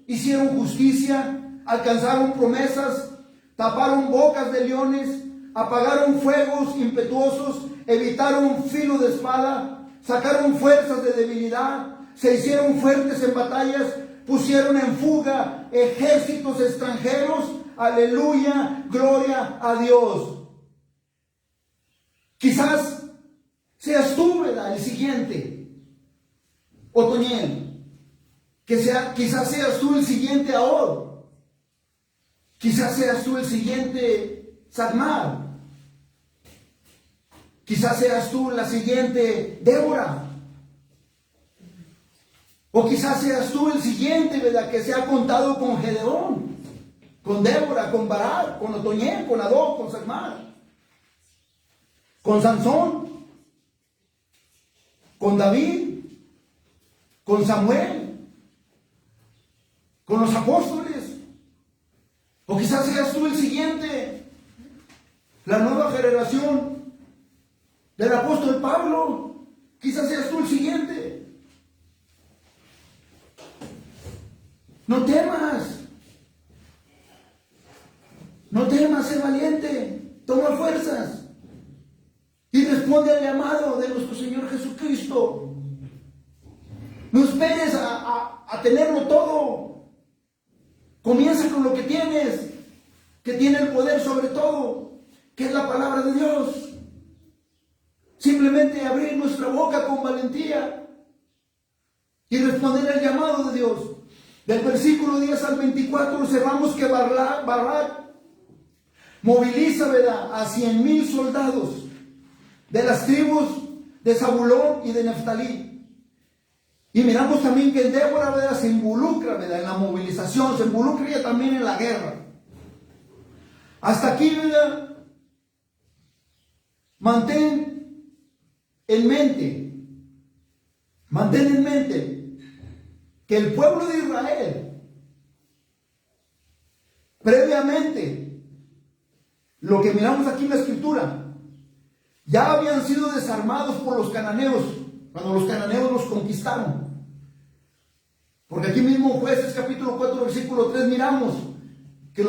hicieron justicia, alcanzaron promesas, taparon bocas de leones, apagaron fuegos impetuosos, evitaron filo de espada, sacaron fuerzas de debilidad, se hicieron fuertes en batallas, pusieron en fuga ejércitos extranjeros. Aleluya, gloria a Dios. Quizás seas tú, ¿verdad?, el siguiente Otoniel. Quizás seas tú el siguiente Ahor. Quizás seas tú el siguiente Sagmar. Quizás seas tú la siguiente Débora. O quizás seas tú el siguiente, ¿verdad?, que se ha contado con Gedeón, con Débora, con Barak, con Otoniel, con Adó, con Sagmar, con Sansón, con David, con Samuel, con los apóstoles. O quizás seas tú el siguiente, la nueva generación del apóstol Pablo. Quizás seas tú el siguiente. No temas. No temas, sé valiente. Toma fuerzas. Y responde al llamado de nuestro Señor Jesucristo. No esperes a tenerlo todo. Comienza con lo que tienes, que tiene el poder sobre todo, que es la palabra de Dios. Simplemente abrir nuestra boca con valentía y responder al llamado de Dios. Del versículo 10 al 24 observamos que Barak moviliza, ¿verdad?, a 100,000 soldados de las tribus de Zabulón y de Neftalí. Y miramos también que Débora, ¿verdad?, se involucra, ¿verdad?, en la movilización, se involucra ella también en la guerra. Hasta aquí, ¿verdad?, mantén en mente que el pueblo de Israel, previamente, lo que miramos aquí en la escritura, ya habían sido desarmados por los cananeos, cuando los cananeos los conquistaron. Porque aquí mismo en Jueces capítulo 4 versículo 3 miramos que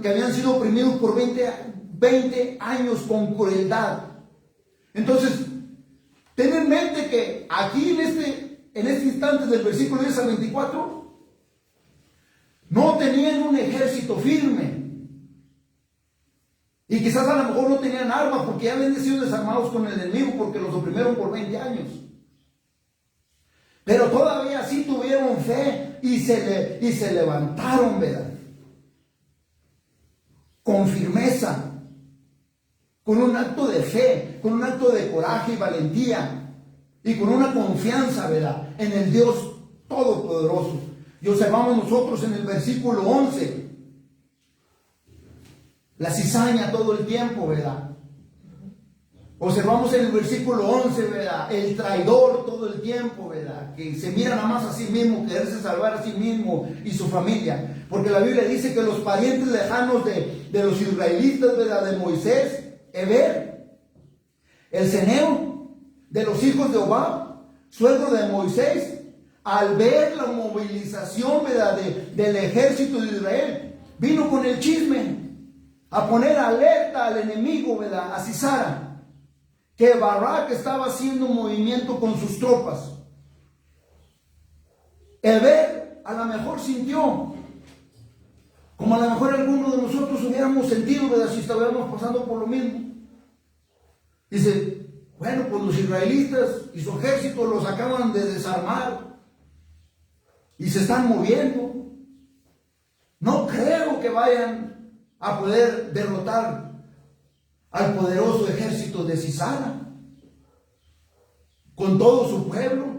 habían sido oprimidos por 20 años con crueldad. Entonces, ten en mente que aquí en este instante del versículo 10 al 24, no tenían un ejército firme. Y quizás a lo mejor no tenían armas porque ya habían sido desarmados con el enemigo porque los oprimieron por 20 años. Pero todavía sí tuvieron fe y se levantaron, ¿verdad?, con firmeza, con un acto de fe, con un acto de coraje y valentía. Y con una confianza, ¿verdad?, en el Dios Todopoderoso. Y observamos nosotros en el versículo 11, la cizaña todo el tiempo, ¿verdad? Observamos en el versículo 11, ¿verdad?, el traidor todo el tiempo, ¿verdad?, que se mira nada más a sí mismo, quererse salvar a sí mismo y su familia. Porque la Biblia dice que los parientes lejanos de los israelitas, ¿verdad?, de Moisés, Eber, el ceneo, de los hijos de Obab, suegro de Moisés, al ver la movilización, ¿verdad?, del ejército de Israel, vino con el chisme a poner alerta al enemigo, ¿verdad? A Sisara, que Barak estaba haciendo un movimiento con sus tropas. Heber a lo mejor sintió, como a lo mejor algunos de nosotros hubiéramos sentido, ¿verdad? Si estuviéramos pasando por lo mismo. Dice, bueno, pues los israelitas y su ejército los acaban de desarmar y se están moviendo. No creo que vayan a poder derrotar al poderoso ejército de Sisara con todo su pueblo.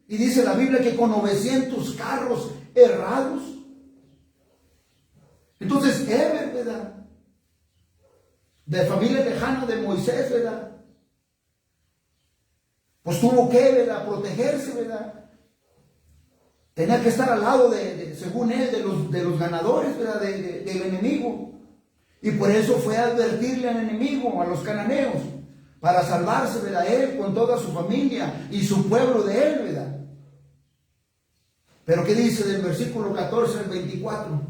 Y dice la Biblia que con 900 carros herrados. Entonces Heber, ¿verdad? De familia lejana de Moisés, ¿verdad? Pues tuvo que, ¿verdad?, protegerse, ¿verdad? Tenía que estar al lado según él, de los ganadores, ¿verdad?, del enemigo. Y por eso fue a advertirle al enemigo, a los cananeos, para salvarse, ¿verdad?, él con toda su familia y su pueblo de él, ¿verdad? Pero ¿qué dice del versículo 14 al 24?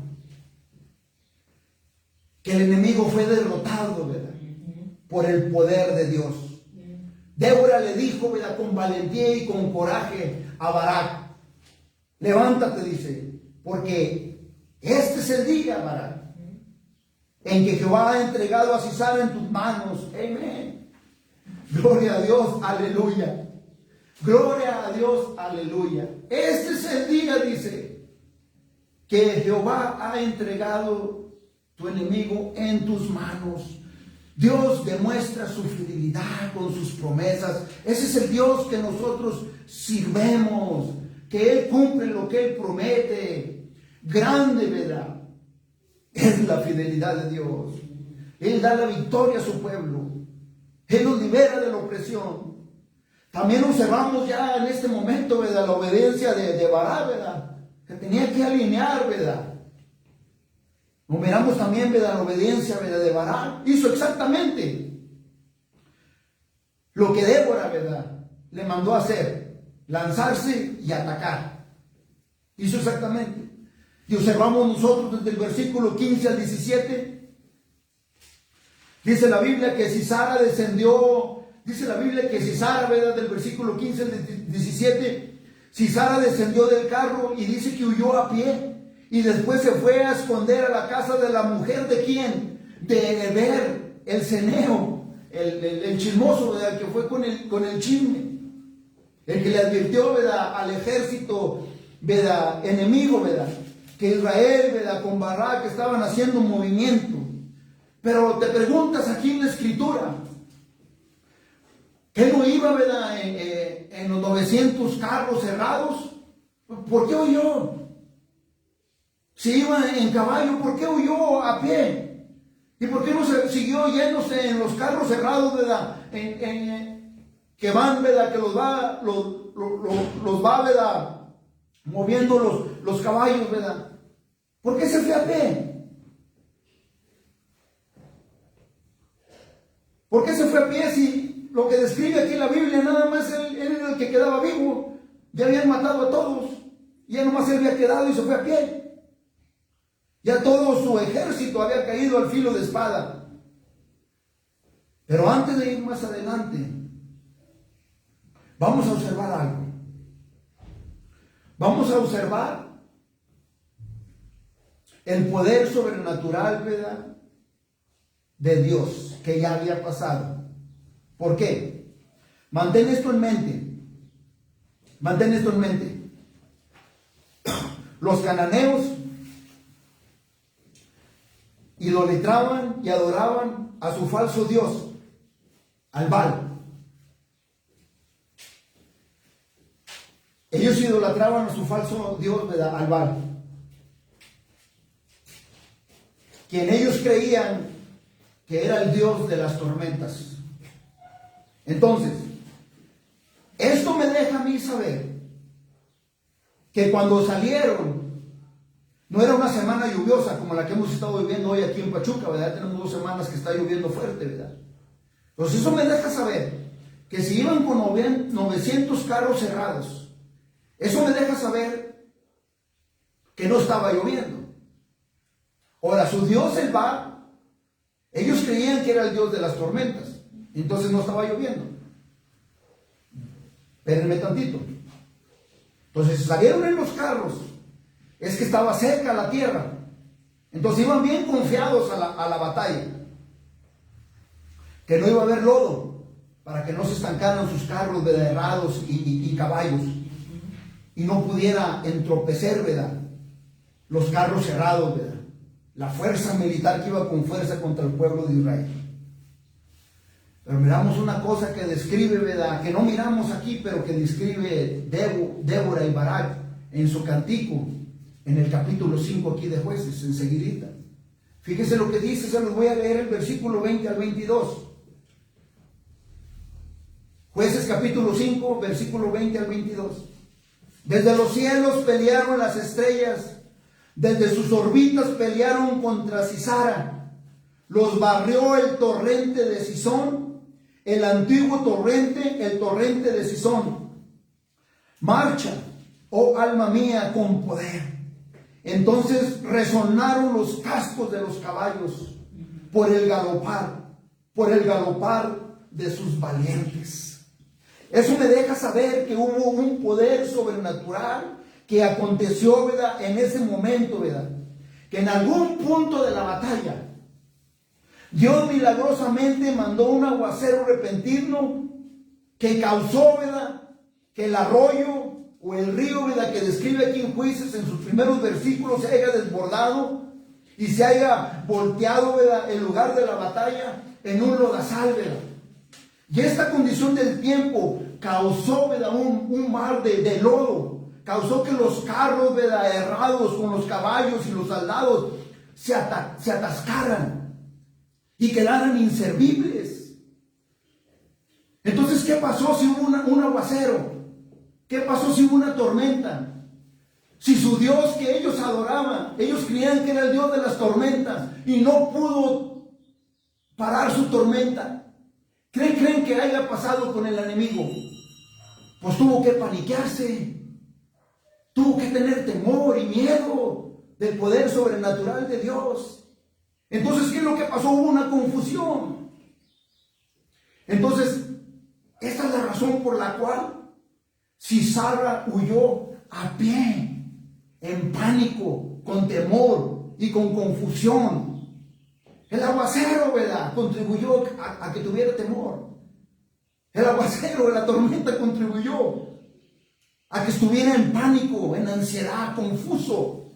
Que el enemigo fue derrotado, ¿verdad?, por el poder de Dios. Débora le dijo, ¿verdad?, con valentía y con coraje a Barak: levántate, dice, porque este es el día, Barak, en que Jehová ha entregado a Sisara en tus manos. Amén. Gloria a Dios, aleluya. Gloria a Dios, aleluya. Este es el día, dice, que Jehová ha entregado tu enemigo en tus manos. Dios demuestra su fidelidad con sus promesas. Ese es el Dios que nosotros sirvemos, que Él cumple lo que Él promete. Grande, ¿verdad?, es la fidelidad de Dios. Él da la victoria a su pueblo. Él nos libera de la opresión. También observamos ya en este momento, ¿verdad?, la obediencia de Barak, ¿verdad?, que tenía que alinear, ¿verdad? Miramos también, ¿verdad?, la obediencia, ¿verdad?, de Barak. Hizo exactamente lo que Débora, ¿verdad?, le mandó a hacer: lanzarse y atacar. Hizo exactamente. Y observamos nosotros desde el versículo 15 al 17. Dice la Biblia que Sisara descendió. Dice la Biblia que Sisara, ¿verdad?, del versículo 15 al 17. Sisara descendió del carro y dice que huyó a pie. Y después se fue a esconder a la casa de la mujer de quién, de Heber, el ceneo, el chismoso, ¿verdad?, que fue con el chisme, el que le advirtió, ¿verdad?, al ejército, ¿verdad?, enemigo, ¿verdad?, que Israel, ¿verdad?, con Barak estaban haciendo un movimiento. Pero te preguntas aquí en la escritura, ¿que no iba, ¿verdad?, en los 900 carros cerrados? ¿Por qué huyó? Si iba en caballo, ¿por qué huyó a pie? ¿Y por qué no se siguió yéndose en los carros cerrados, ¿verdad?, que van, ¿verdad?, que los va, ¿verdad?, moviendo los caballos, ¿verdad? ¿Por qué se fue a pie? ¿Por qué se fue a pie si lo que describe aquí la Biblia nada más él era el que quedaba vivo? Ya habían matado a todos, ya nomás él había quedado y se fue a pie. Ya todo su ejército había caído al filo de espada. Pero antes de ir más adelante, vamos a observar algo. Vamos a observar el poder sobrenatural, ¿verdad?, de Dios que ya había pasado. ¿Por qué? Mantén esto en mente. Mantén esto en mente. Los cananeos idolatraban y adoraban a su falso dios, al Baal. Ellos idolatraban a su falso dios, ¿verdad?, al Baal, quien ellos creían que era el dios de las tormentas. Entonces, esto me deja a mí saber que cuando salieron, no era una semana lluviosa como la que hemos estado viviendo hoy aquí en Pachuca, ¿verdad? Tenemos 2 semanas que está lloviendo fuerte, ¿verdad? Entonces eso me deja saber que si iban con 900 carros cerrados, eso me deja saber que no estaba lloviendo. Ahora, su dios el Baal, ellos creían que era el dios de las tormentas, entonces no estaba lloviendo. Espérenme tantito. Entonces salieron en los carros, es que estaba cerca la tierra, entonces iban bien confiados a la batalla, que no iba a haber lodo, para que no se estancaran sus carros, ¿verdad?, errados y caballos, y no pudiera entorpecer, ¿verdad?, los carros cerrados, ¿verdad?, la fuerza militar que iba con fuerza contra el pueblo de Israel. Pero miramos una cosa que describe, ¿verdad?, que no miramos aquí, pero que describe Débora y Barak en su cantico, en el capítulo 5 aquí de Jueces, enseguidita. Fíjese lo que dice, se los voy a leer el versículo 20 al 22. Jueces capítulo 5, versículo 20 al 22. Desde los cielos pelearon las estrellas, desde sus órbitas pelearon contra Sisara. Los barrió el torrente de Sisón, el antiguo torrente, el torrente de Sisón. Marcha, oh alma mía, con poder. Entonces resonaron los cascos de los caballos por el galopar de sus valientes. Eso me deja saber que hubo un poder sobrenatural que aconteció, ¿verdad?, en ese momento, ¿verdad?, que en algún punto de la batalla Dios milagrosamente mandó un aguacero repentino que causó, ¿verdad?, que el arroyo o el río, ¿verdad?, que describe aquí en Jueces en sus primeros versículos se haya desbordado y se haya volteado, ¿verdad?, el lugar de la batalla en un lodazal, ¿verdad? Y esta condición del tiempo causó, ¿verdad?, un mar de lodo, causó que los carros, ¿verdad?, errados con los caballos y los soldados se atascaran y quedaran inservibles. Entonces, ¿qué pasó si hubo un aguacero? ¿Qué pasó si hubo una tormenta? Si su Dios que ellos adoraban, ellos creían que era el Dios de las tormentas y no pudo parar su tormenta, ¿creen que haya pasado con el enemigo? Pues tuvo que paniquearse, tuvo que tener temor y miedo del poder sobrenatural de Dios. Entonces, ¿qué es lo que pasó? Hubo una confusión. Entonces, esta es la razón por la cual Sisara huyó a pie, en pánico, con temor y con confusión. El aguacero, ¿verdad?, contribuyó a que tuviera temor. El aguacero de la tormenta contribuyó a que estuviera en pánico, en ansiedad, confuso.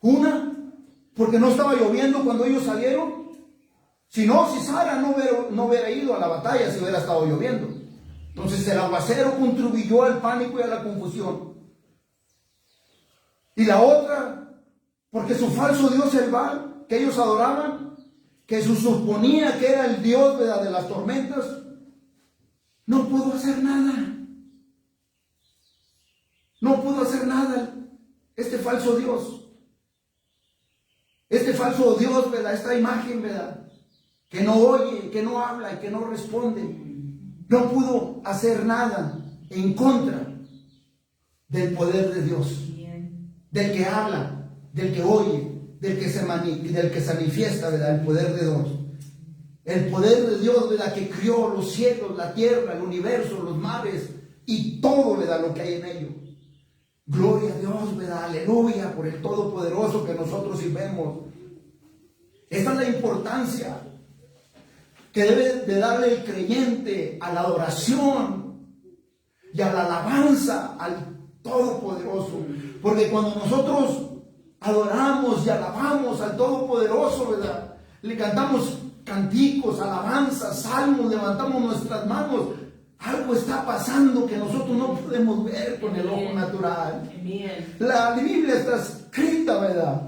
Una, porque no estaba lloviendo cuando ellos salieron. Si no, Sisara no hubiera ido a la batalla si hubiera estado lloviendo. Entonces el aguacero contribuyó al pánico y a la confusión. Y la otra, porque su falso dios el Baal, que ellos adoraban, que se suponía que era el dios, ¿verdad?, de las tormentas, no pudo hacer nada. No pudo hacer nada este falso dios. Este falso dios, ¿verdad?, esta imagen, ¿verdad?, que no oye, que no habla y que no responde, no pudo hacer nada en contra del poder de Dios, del que habla, del que oye, del que se manifiesta, ¿verdad?, el poder de Dios. El poder de Dios, ¿verdad?, que crió los cielos, la tierra, el universo, los mares y todo, ¿verdad?, lo que hay en ellos. Gloria a Dios, ¿verdad?, aleluya, por el Todopoderoso que nosotros sirvemos. Esta es la importancia que debe de darle el creyente a la adoración y a la alabanza al Todopoderoso. Porque cuando nosotros adoramos y alabamos al Todopoderoso, ¿verdad?, le cantamos canticos, alabanzas, salmos, levantamos nuestras manos, algo está pasando que nosotros no podemos ver con el ojo natural. La Biblia está escrita, ¿verdad?,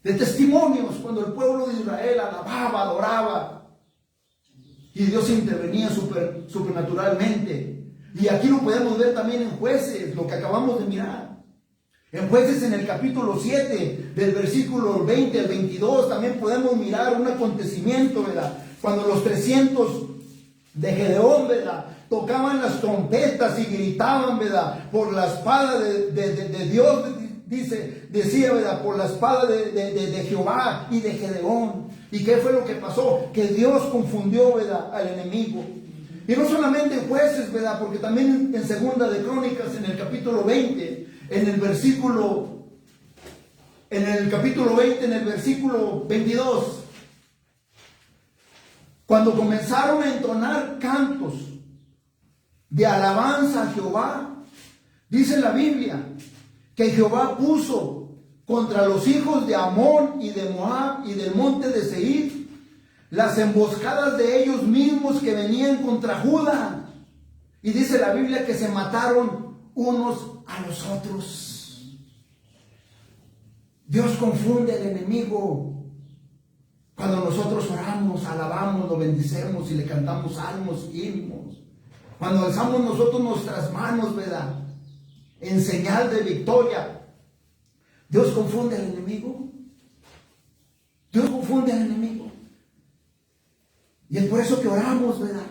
de testimonios cuando el pueblo de Israel alababa, adoraba y Dios intervenía supernaturalmente. Y aquí lo podemos ver también en Jueces, lo que acabamos de mirar. En Jueces, en el capítulo 7, del versículo 20 al 22, también podemos mirar un acontecimiento, ¿verdad?, cuando los 300 de Gedeón, ¿verdad?, tocaban las trompetas y gritaban, ¿verdad?, por la espada de Dios decía, ¿verdad? Por la espada de Jehová y de Gedeón. ¿Y qué fue lo que pasó? Que Dios confundió, ¿verdad?, al enemigo. Y no solamente en Jueces, ¿verdad? Porque también en Segunda de Crónicas, en el capítulo 20, en el capítulo 20, en el versículo 22, cuando comenzaron a entonar cantos de alabanza a Jehová, dice la Biblia que Jehová puso contra los hijos de Amón y de Moab y del monte de Seir las emboscadas de ellos mismos que venían contra Judá. Y dice la Biblia que se mataron unos a los otros. Dios confunde al enemigo. Cuando nosotros oramos, alabamos, lo bendicemos y le cantamos salmos, himnos. Cuando alzamos nosotros nuestras manos, ¿verdad?, en señal de victoria, Dios confunde al enemigo. Dios confunde al enemigo. Y es por eso que oramos, ¿verdad?,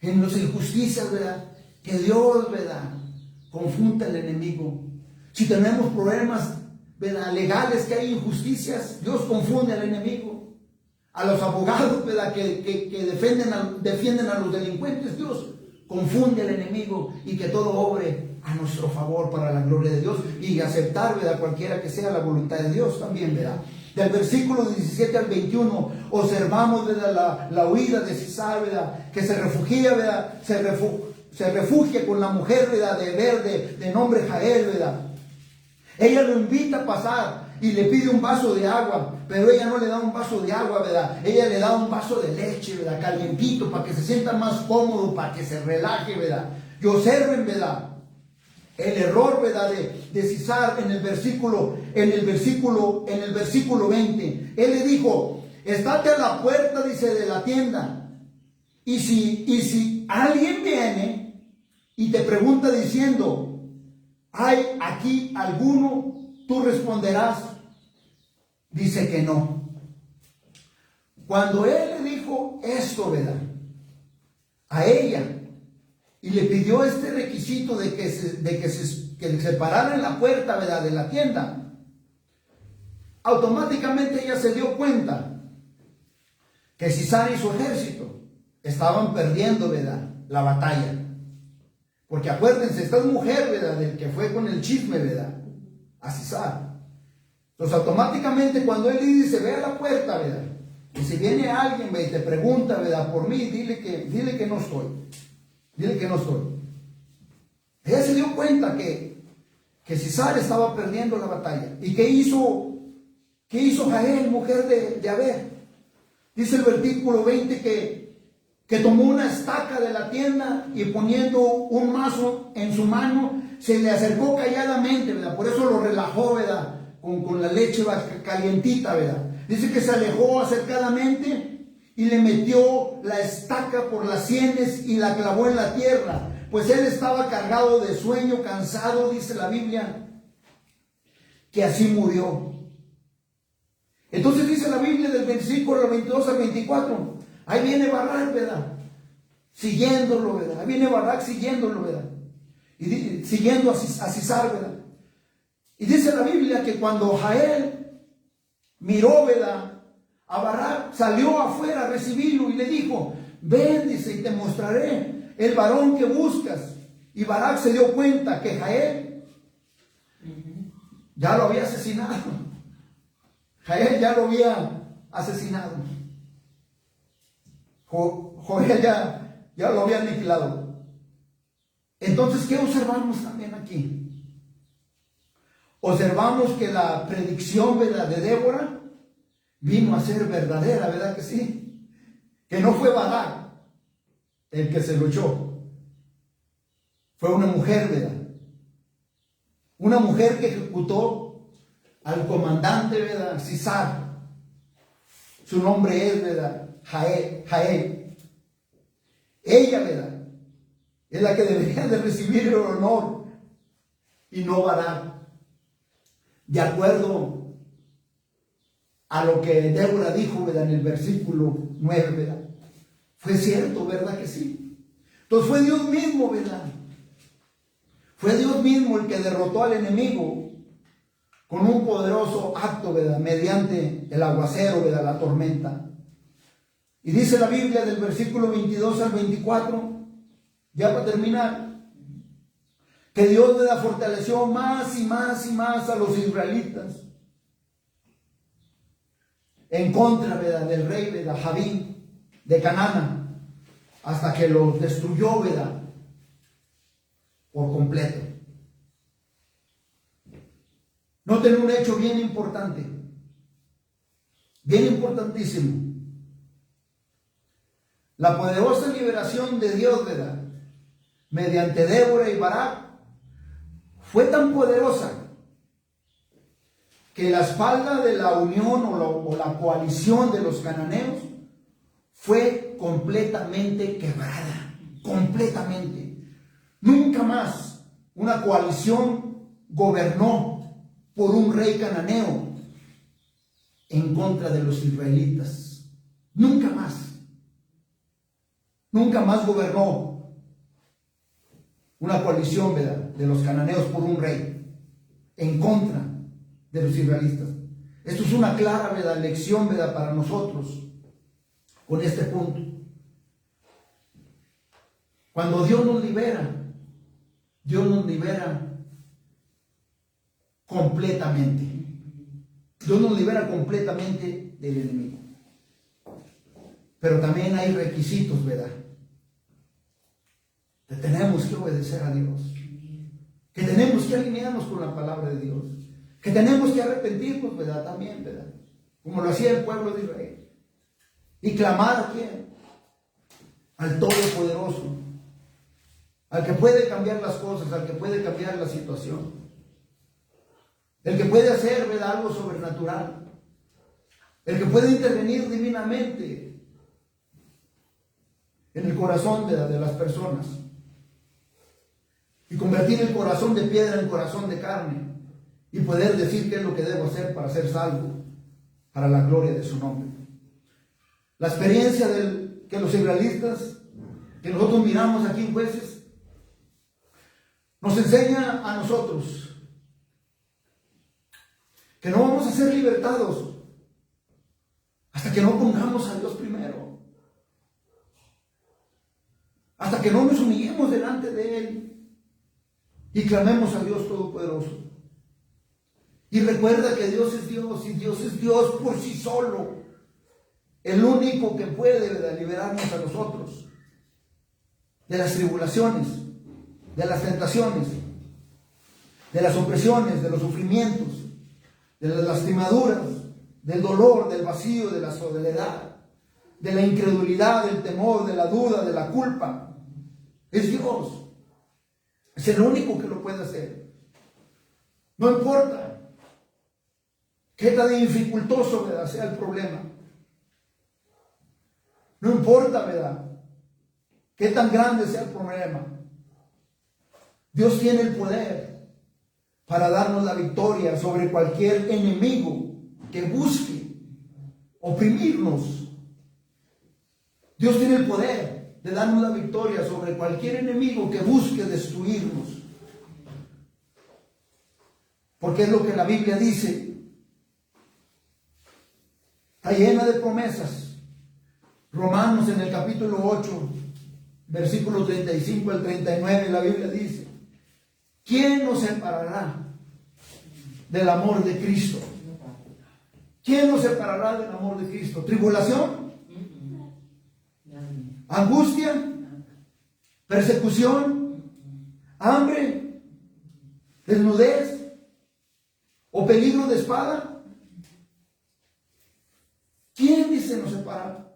en las injusticias, ¿verdad?, que Dios, ¿verdad?, confunda al enemigo. Si tenemos problemas, ¿verdad?, legales, que hay injusticias, Dios confunde al enemigo. A los abogados, ¿verdad?, que defienden a los delincuentes, Dios confunde al enemigo, y que todo obre a nuestro favor para la gloria de Dios, y aceptar, ¿verdad?, cualquiera que sea la voluntad de Dios también, ¿verdad? Del versículo 17 al 21 observamos, ¿verdad?, la huida de Sisar, ¿verdad?, que se refugia, ¿verdad?, se refugia con la mujer, ¿verdad?, de nombre Jael, ¿verdad? Ella lo invita a pasar y le pide un vaso de agua, pero ella no le da un vaso de agua, ¿verdad? Ella le da un vaso de leche, ¿verdad?, calientito, para que se sienta más cómodo, para que se relaje, ¿verdad? Y observen, ¿verdad?, el error, ¿verdad?, de Sisar en el versículo 20. Él le dijo: estate a la puerta, dice, de la tienda, y si alguien viene y te pregunta diciendo: ¿hay aquí alguno?, tú responderás, dice que no. Cuando él le dijo esto, ¿verdad?, a ella, y le pidió este requisito de que se parara en la puerta, ¿verdad?, de la tienda, automáticamente ella se dio cuenta que Sisar y su ejército estaban perdiendo, ¿verdad?, la batalla. Porque acuérdense, esta es mujer, ¿verdad?, del que fue con el chisme, ¿verdad?, a Sisar. Entonces automáticamente cuando él le dice: ve a la puerta, ¿verdad?, y si viene alguien, ¿verdad?, y te pregunta, ¿verdad?, por mí, dile que no estoy. Dile que no estoy. Ella se dio cuenta que Sisar estaba perdiendo la batalla. ¿Y qué hizo Jael, mujer de Abed? Dice el versículo 20 que tomó una estaca de la tienda y poniendo un mazo en su mano, se le acercó calladamente, ¿verdad? Por eso lo relajó, ¿verdad?, con la leche calientita, ¿verdad? Dice que se alejó acercadamente y le metió la estaca por las sienes y la clavó en la tierra, pues él estaba cargado de sueño, cansado, dice la Biblia, que así murió. Entonces dice la Biblia del versículo 22 al 24, ahí viene Barak, ¿verdad?, siguiéndolo, ¿verdad? Ahí viene Barak siguiéndolo, ¿verdad? Y siguiendo a Sisar, ¿verdad? Y dice la Biblia que cuando Jael miró, ¿verdad?, a Barak, salió afuera a recibirlo y le dijo: ven, dice, y te mostraré el varón que buscas. Y Barak se dio cuenta que Jael ya lo había asesinado. Jael ya lo había asesinado. Joel ya lo había aniquilado. Entonces, ¿qué observamos también aquí? Observamos que la predicción, ¿verdad?, de Débora vino a ser verdadera, ¿verdad que sí? Que no fue Barak el que se lo echó. Fue una mujer, ¿verdad? Una mujer que ejecutó al comandante, ¿verdad?, Sisar. Su nombre es, ¿verdad?, Jael. Ella, ¿verdad?, es la que debería de recibir el honor y no Barak. De acuerdo a lo que Débora dijo, ¿verdad?, en el versículo 9, ¿verdad? Fue cierto, ¿verdad que sí? Entonces fue Dios mismo, ¿verdad? Fue Dios mismo el que derrotó al enemigo con un poderoso acto, ¿verdad? Mediante el aguacero, ¿verdad? La tormenta. Y dice la Biblia del versículo 22 al 24, ya para terminar, que Dios, ¿verdad? Fortaleció más y más y más a los israelitas en contra, ¿verdad? Del rey, ¿verdad? Jabín de Canaán, hasta que los destruyó, ¿verdad? Por completo. Noten un hecho bien importante, bien importantísimo. La poderosa liberación de Dios, ¿verdad? Mediante Débora y Barak fue tan poderosa que la espalda de la unión o la coalición de los cananeos fue completamente quebrada, completamente. Nunca más una coalición gobernó por un rey cananeo en contra de los israelitas. Nunca más. Nunca más gobernó una coalición, ¿verdad?, de los cananeos por un rey en contra de los israelitas. Esto es una clara, ¿verdad?, lección, ¿verdad?, para nosotros con este punto. Cuando Dios nos libera completamente. Dios nos libera completamente del enemigo. Pero también hay requisitos, ¿verdad? Que tenemos que obedecer a Dios. Que tenemos que alinearnos con la palabra de Dios. Que tenemos que arrepentirnos, ¿verdad? También, ¿verdad? Como lo hacía el pueblo de Israel. Y clamar a ¿quién? Al Todopoderoso. Al que puede cambiar las cosas, al que puede cambiar la situación. El que puede hacer, ¿verdad?, algo sobrenatural. El que puede intervenir divinamente en el corazón de las personas y convertir el corazón de piedra en corazón de carne y poder decir qué es lo que debo hacer para ser salvo, para la gloria de su nombre. La experiencia que los israelitas, que nosotros miramos aquí en Jueces, nos enseña a nosotros que no vamos a ser libertados hasta que no pongamos a Dios primero, hasta que no nos humillemos delante de Él y clamemos a Dios Todopoderoso. Y recuerda que Dios es Dios, y Dios es Dios por sí solo, el único que puede, ¿verdad?, liberarnos a nosotros de las tribulaciones, de las tentaciones, de las opresiones, de los sufrimientos, de las lastimaduras, del dolor, del vacío, de la soledad, de la incredulidad, del temor, de la duda, de la culpa. Es Dios. Es el único que lo puede hacer. No importa qué tan dificultoso, ¿verdad?, sea el problema. No importa, ¿verdad?, qué tan grande sea el problema. Dios tiene el poder para darnos la victoria sobre cualquier enemigo que busque oprimirnos. Dios tiene el poder de darnos la victoria sobre cualquier enemigo que busque destruirnos. Porque es lo que la Biblia dice. Está llena de promesas. Romanos en el capítulo 8, versículos 35 al 39, la Biblia dice: ¿quién nos separará del amor de Cristo? ¿Quién nos separará del amor de Cristo? ¿Tribulación? ¿Angustia? ¿Persecución? ¿Hambre? ¿Desnudez? ¿O peligro de espada? ¿Quién dice nos separará?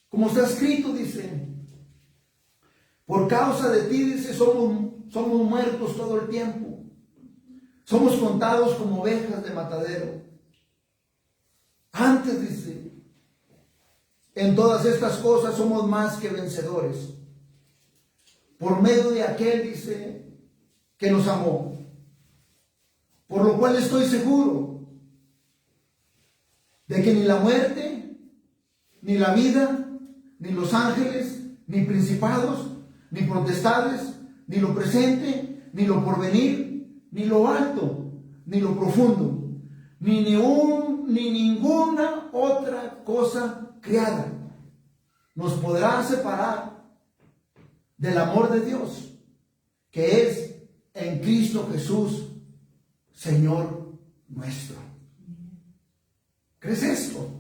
Como está escrito, dice: por causa de ti, dice, somos muertos todo el tiempo. Somos contados como ovejas de matadero. Antes, dice, en todas estas cosas somos más que vencedores, por medio de aquel, dice, que nos amó. Por lo cual estoy seguro de que ni la muerte, ni la vida, ni los ángeles, ni principados, ni potestades, ni lo presente, ni lo porvenir, ni lo alto, ni lo profundo, ni ninguna otra cosa creada nos podrá separar del amor de Dios, que es en Cristo Jesús, Señor nuestro. ¿Crees esto?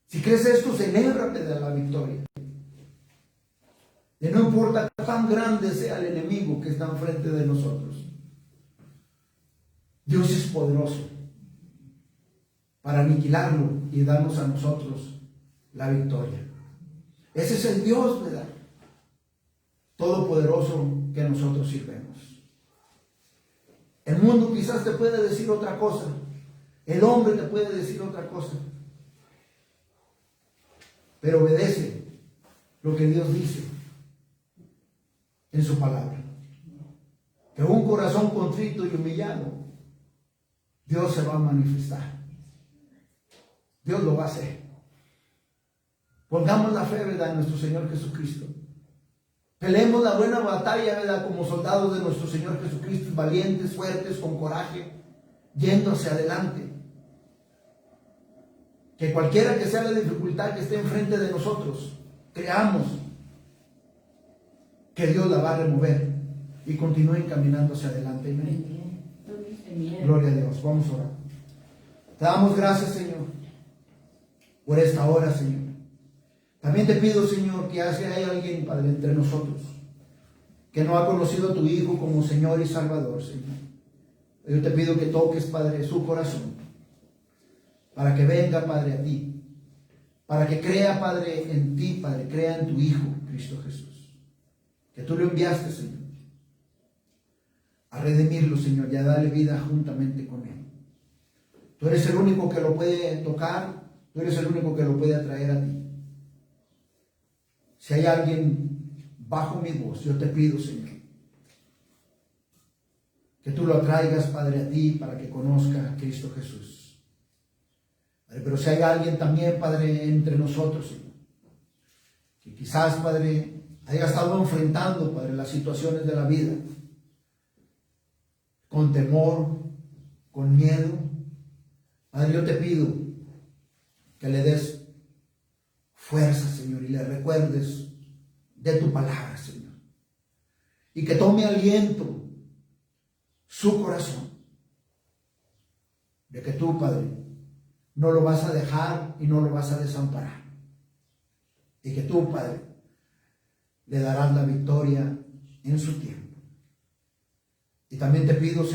Si crees esto, celébrate de la victoria. Y no importa cuán grande sea el enemigo que está enfrente de nosotros, Dios es poderoso para aniquilarlo y darnos a nosotros la victoria. Ese es el Dios, ¿verdad?, todopoderoso que nosotros sirvemos. El mundo quizás te puede decir otra cosa, el hombre te puede decir otra cosa, pero obedece lo que Dios dice en su palabra. Que un corazón contrito y humillado, Dios se va a manifestar. Dios lo va a hacer. Pongamos la fe, ¿verdad?, en nuestro Señor Jesucristo. Peleemos la buena batalla, ¿verdad?, como soldados de nuestro Señor Jesucristo, valientes, fuertes, con coraje, yendo hacia adelante. Que cualquiera que sea la dificultad que esté enfrente de nosotros, creamos que Dios la va a remover y continúen caminando hacia adelante. Amén. Gloria a Dios. Vamos a orar. Te damos gracias, Señor, por esta hora, Señor. También te pido, Señor, que si hay alguien, Padre, entre nosotros que no ha conocido a tu Hijo como Señor y Salvador, Señor, yo te pido que toques, Padre, su corazón, para que venga, Padre, a ti, para que crea, Padre, en ti, Padre, crea en tu Hijo, Cristo Jesús, que tú lo enviaste, Señor, a redimirlo, Señor, y a darle vida juntamente con Él. Tú eres el único que lo puede tocar, tú eres el único que lo puede atraer a ti. Si hay alguien bajo mi voz, yo te pido, Señor, que tú lo atraigas, Padre, a ti, para que conozca a Cristo Jesús. Padre, pero si hay alguien también, Padre, entre nosotros, Señor, que quizás, Padre, haya estado enfrentando, Padre, las situaciones de la vida, con temor, con miedo, Padre, yo te pido que le des fuerza, Señor, y le recuerdes de tu palabra, Señor, y que tome aliento su corazón de que tú, Padre, no lo vas a dejar y no lo vas a desamparar, y que tú, Padre, le darás la victoria en su tiempo. Y también te pido,